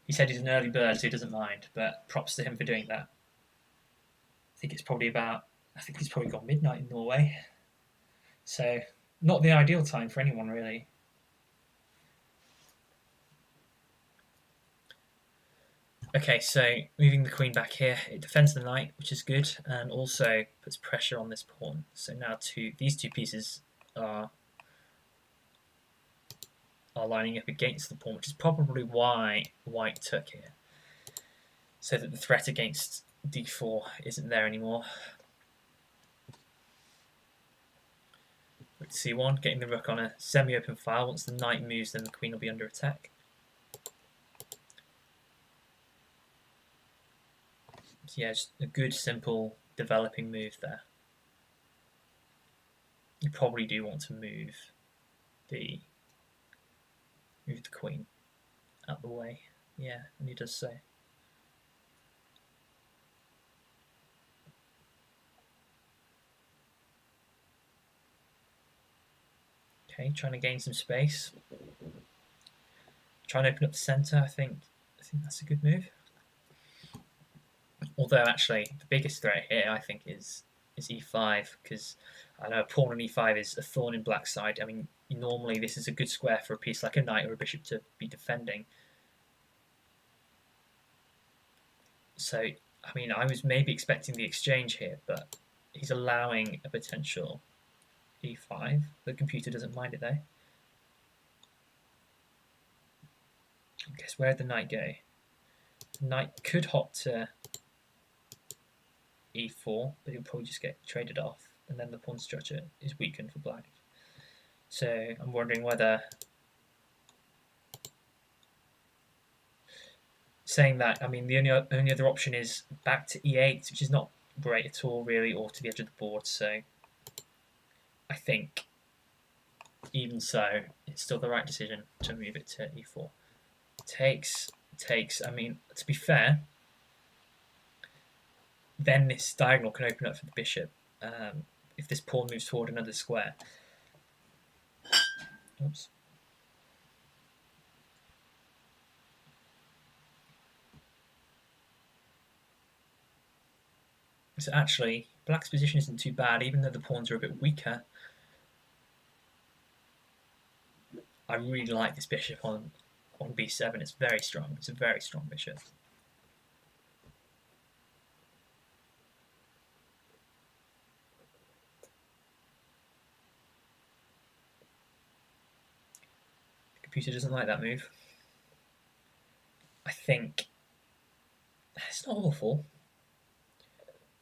Speaker 1: He said he's an early bird, so he doesn't mind, but props to him for doing that. I think he's probably gone midnight in Norway. So, not the ideal time for anyone, really. Okay, so moving the queen back here, it defends the knight, which is good, and also puts pressure on this pawn. So now these two pieces are lining up against the pawn, which is probably why white took here, so that the threat against d4 isn't there anymore. Rook c1, getting the rook on a semi-open file. Once the knight moves, then the queen will be under attack. So yeah, just a good, simple, developing move there. You probably do want to move the queen out the way. Yeah, and he does so. Okay, trying to gain some space. Trying to open up the centre, I think that's a good move. Although, actually, the biggest threat here, I think, is e5, because I know a pawn on e5 is a thorn in black's side. I mean, normally this is a good square for a piece like a knight or a bishop to be defending. So, I mean, I was maybe expecting the exchange here, but he's allowing a potential e5. The computer doesn't mind it, though. I guess where'd the knight go? The knight could hop to e4, but he'll probably just get traded off, and then the pawn structure is weakened for black. So I'm wondering whether, saying that, I mean, the only other option is back to e8, which is not great at all, really, or to the edge of the board. So I think, even so, it's still the right decision to move it to e4. Takes. I mean, to be fair, then this diagonal can open up for the bishop if this pawn moves toward another square. Oops. So actually, black's position isn't too bad, even though the pawns are a bit weaker. I really like this bishop on b7. It's very strong. It's a very strong bishop. Computer doesn't like that move. I think it's not awful.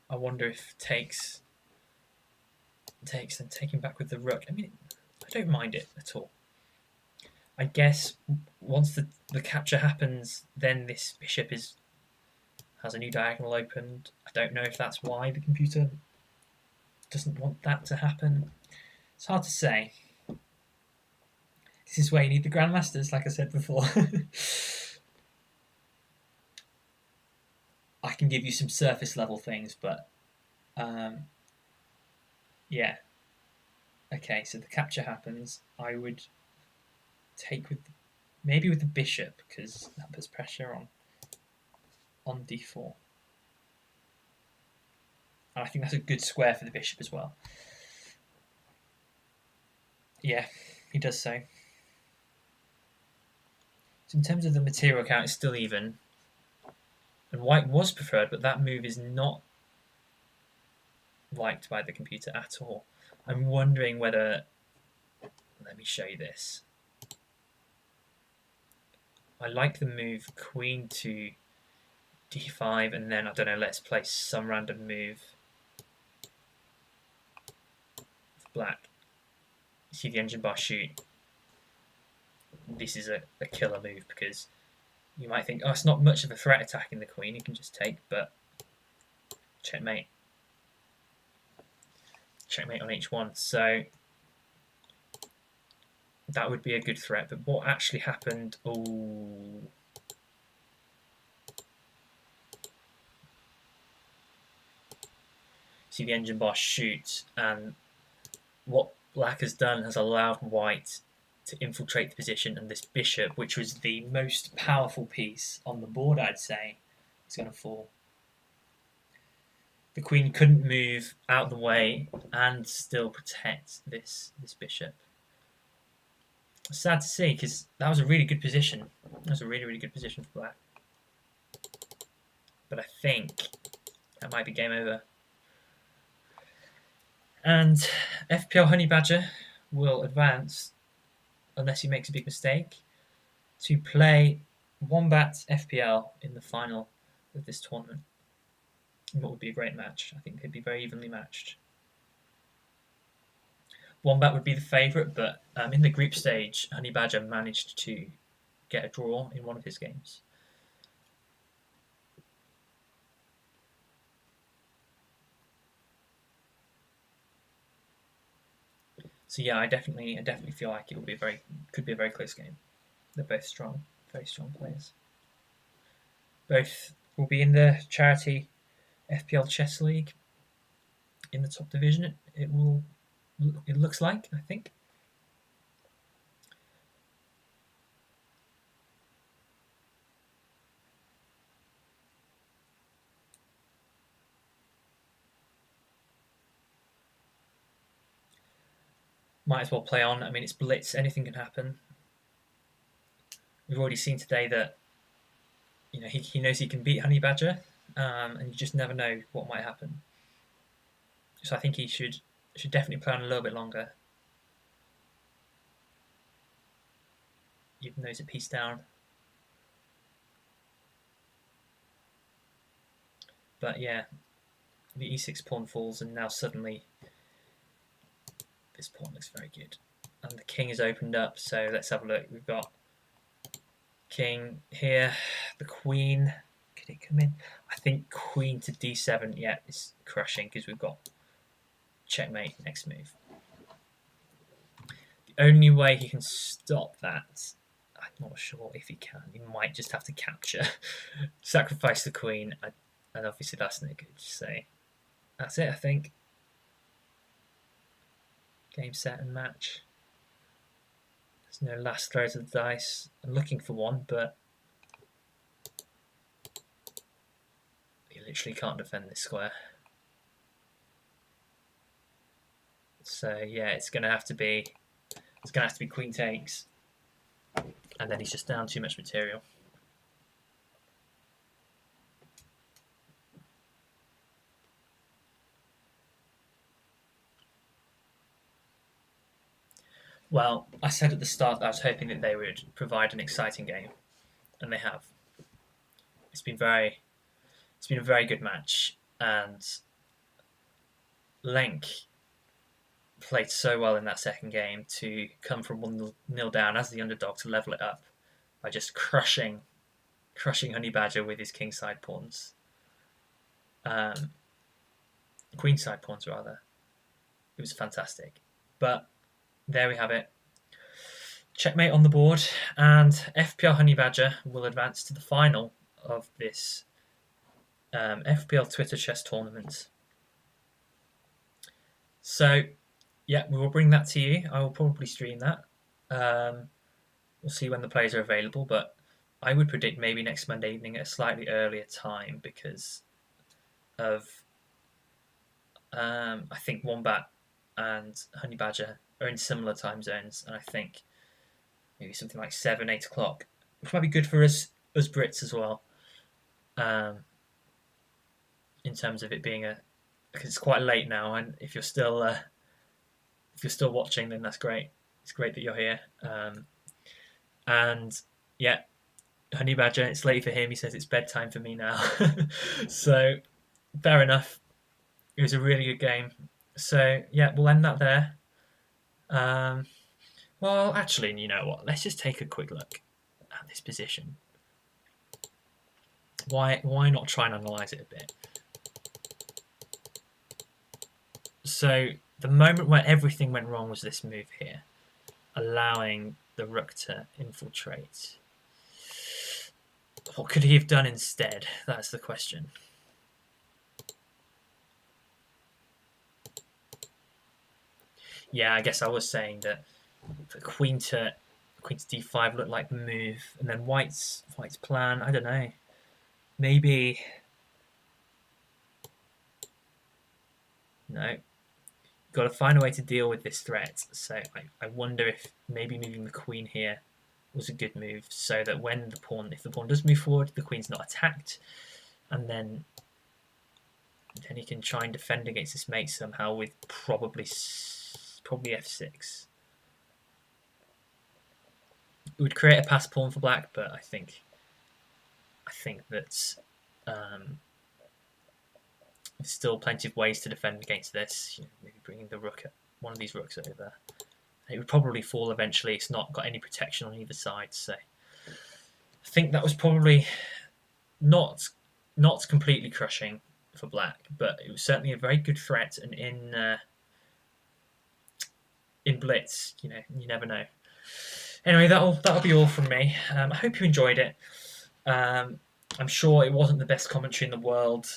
Speaker 1: I wonder if takes and taking back with the rook. I mean, I don't mind it at all. I guess once the capture happens, then this bishop has a new diagonal opened. I don't know if that's why the computer doesn't want that to happen. It's hard to say. This is where you need the grandmasters, like I said before. I can give you some surface level things, but yeah. Okay, so the capture happens. I would take with maybe with the bishop because that puts pressure on d4. And I think that's a good square for the bishop as well. Yeah, he does so. So in terms of the material count, it's still even. And white was preferred, but that move is not liked by the computer at all. I'm wondering whether... Let me show you this. I like the move queen to d5, and then, I don't know, let's play some random move. Black. You see the engine bar shoot. This is a killer move because you might think, oh, it's not much of a threat attacking the queen, you can just take, but checkmate. Checkmate on h1. So that would be a good threat, but what actually happened? Oh, see the engine bar shoot, and what black has done has allowed white to infiltrate the position, and this bishop, which was the most powerful piece on the board, I'd say, is going to fall. The queen couldn't move out the way and still protect this bishop. Sad to see, because that was a really good position. That was a really, really good position for black. But I think that might be game over. And FPL Honey Badger will advance, unless he makes a big mistake, to play Wombat FPL in the final of this tournament. And what would be a great match. I think they'd be very evenly matched. Wombat would be the favourite, but in the group stage, Honey Badger managed to get a draw in one of his games. So yeah, I definitely feel like it will be could be a very close game. They're both strong, very strong players. Both will be in the charity FPL Chess League in the top division. It looks like, I think. Might as well play on. I mean, it's Blitz. Anything can happen. We've already seen today that he knows he can beat Honey Badger, and you just never know what might happen. So I think he should definitely play on a little bit longer. Even though it's a piece down. But yeah, the e6 pawn falls, and now suddenly this pawn looks very good. And the king is opened up, so let's have a look. We've got king here, the queen. Could it come in? I think queen to d7, yeah, it's crushing because we've got checkmate next move. The only way he can stop that, I'm not sure if he can. He might just have to capture, sacrifice the queen, and obviously that's no good. So that's it, I think. Game, set, and match. There's no last throws of the dice. I'm looking for one, but he literally can't defend this square. So yeah, it's gonna have to be queen takes, and then he's just down too much material. Well, I said at the start that I was hoping that they would provide an exciting game, and they have. It's been very, it's been a very good match, and Lenk played so well in that second game to come from 1-0 down as the underdog to level it up by just crushing Honey Badger with his kingside pawns, um, queenside pawns rather. It was fantastic, but there we have it. Checkmate on the board, and FPL Honey Badger will advance to the final of this FPL Twitter chess tournament. So, yeah, we will bring that to you. I will probably stream that. We'll see when the players are available, but I would predict maybe next Monday evening at a slightly earlier time because of I think Wombat and Honey Badger are in similar time zones, and I think maybe something like 7, 8 o'clock, which might be good for us Brits as well. In terms of it being because it's quite late now, and if you're still watching, then that's great. It's great that you're here. And yeah, Honey Badger, it's late for him. He says it's bedtime for me now. So fair enough. It was a really good game. So yeah, we'll end that there. Well, actually, you know what? Let's just take a quick look at this position. Why not try and analyse it a bit? So the moment where everything went wrong was this move here, allowing the rook to infiltrate. What could he have done instead? That's the question. Yeah, I guess I was saying that the queen to d5 looked like the move, and then white's plan, I don't know. Maybe no. Got to find a way to deal with this threat. So I wonder if maybe moving the queen here was a good move, so that when if the pawn does move forward, the queen's not attacked, and then he can try and defend against this mate somehow with probably f6. It would create a pass pawn for black, but I think that there's still plenty of ways to defend against this. You know, maybe bringing the rook, one of these rooks over. It would probably fall eventually. It's not got any protection on either side, so I think that was probably not completely crushing for black, but it was certainly a very good threat. And in blitz, you know, you never know. Anyway, that'll be all from me. I hope you enjoyed it. I'm sure it wasn't the best commentary in the world.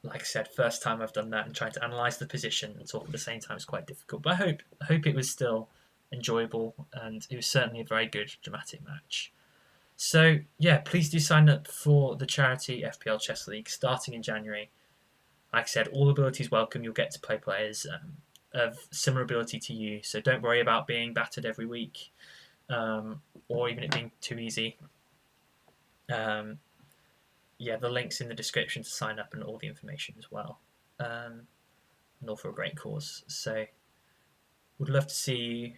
Speaker 1: Like I said, first time I've done that, and trying to analyse the position and talk at the same time is quite difficult. But I hope it was still enjoyable, and it was certainly a very good dramatic match. So yeah, please do sign up for the charity FPL Chess League starting in January. Like I said, all abilities welcome. You'll get to play players of similar ability to you, so don't worry about being battered every week, or even it being too easy. Yeah, the link's in the description to sign up and all the information as well. And all for a great cause. So would love to see you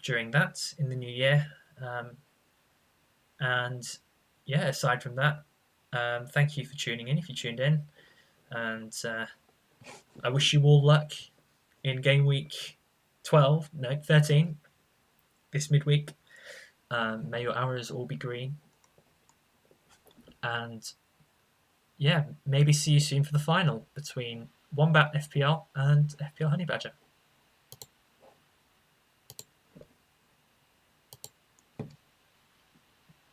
Speaker 1: during that in the new year. And yeah, aside from that, thank you for tuning in if you tuned in. And I wish you all luck in game week 13, this midweek. May your arrows all be green. And yeah, maybe see you soon for the final between Wombat FPL and FPL Honey Badger.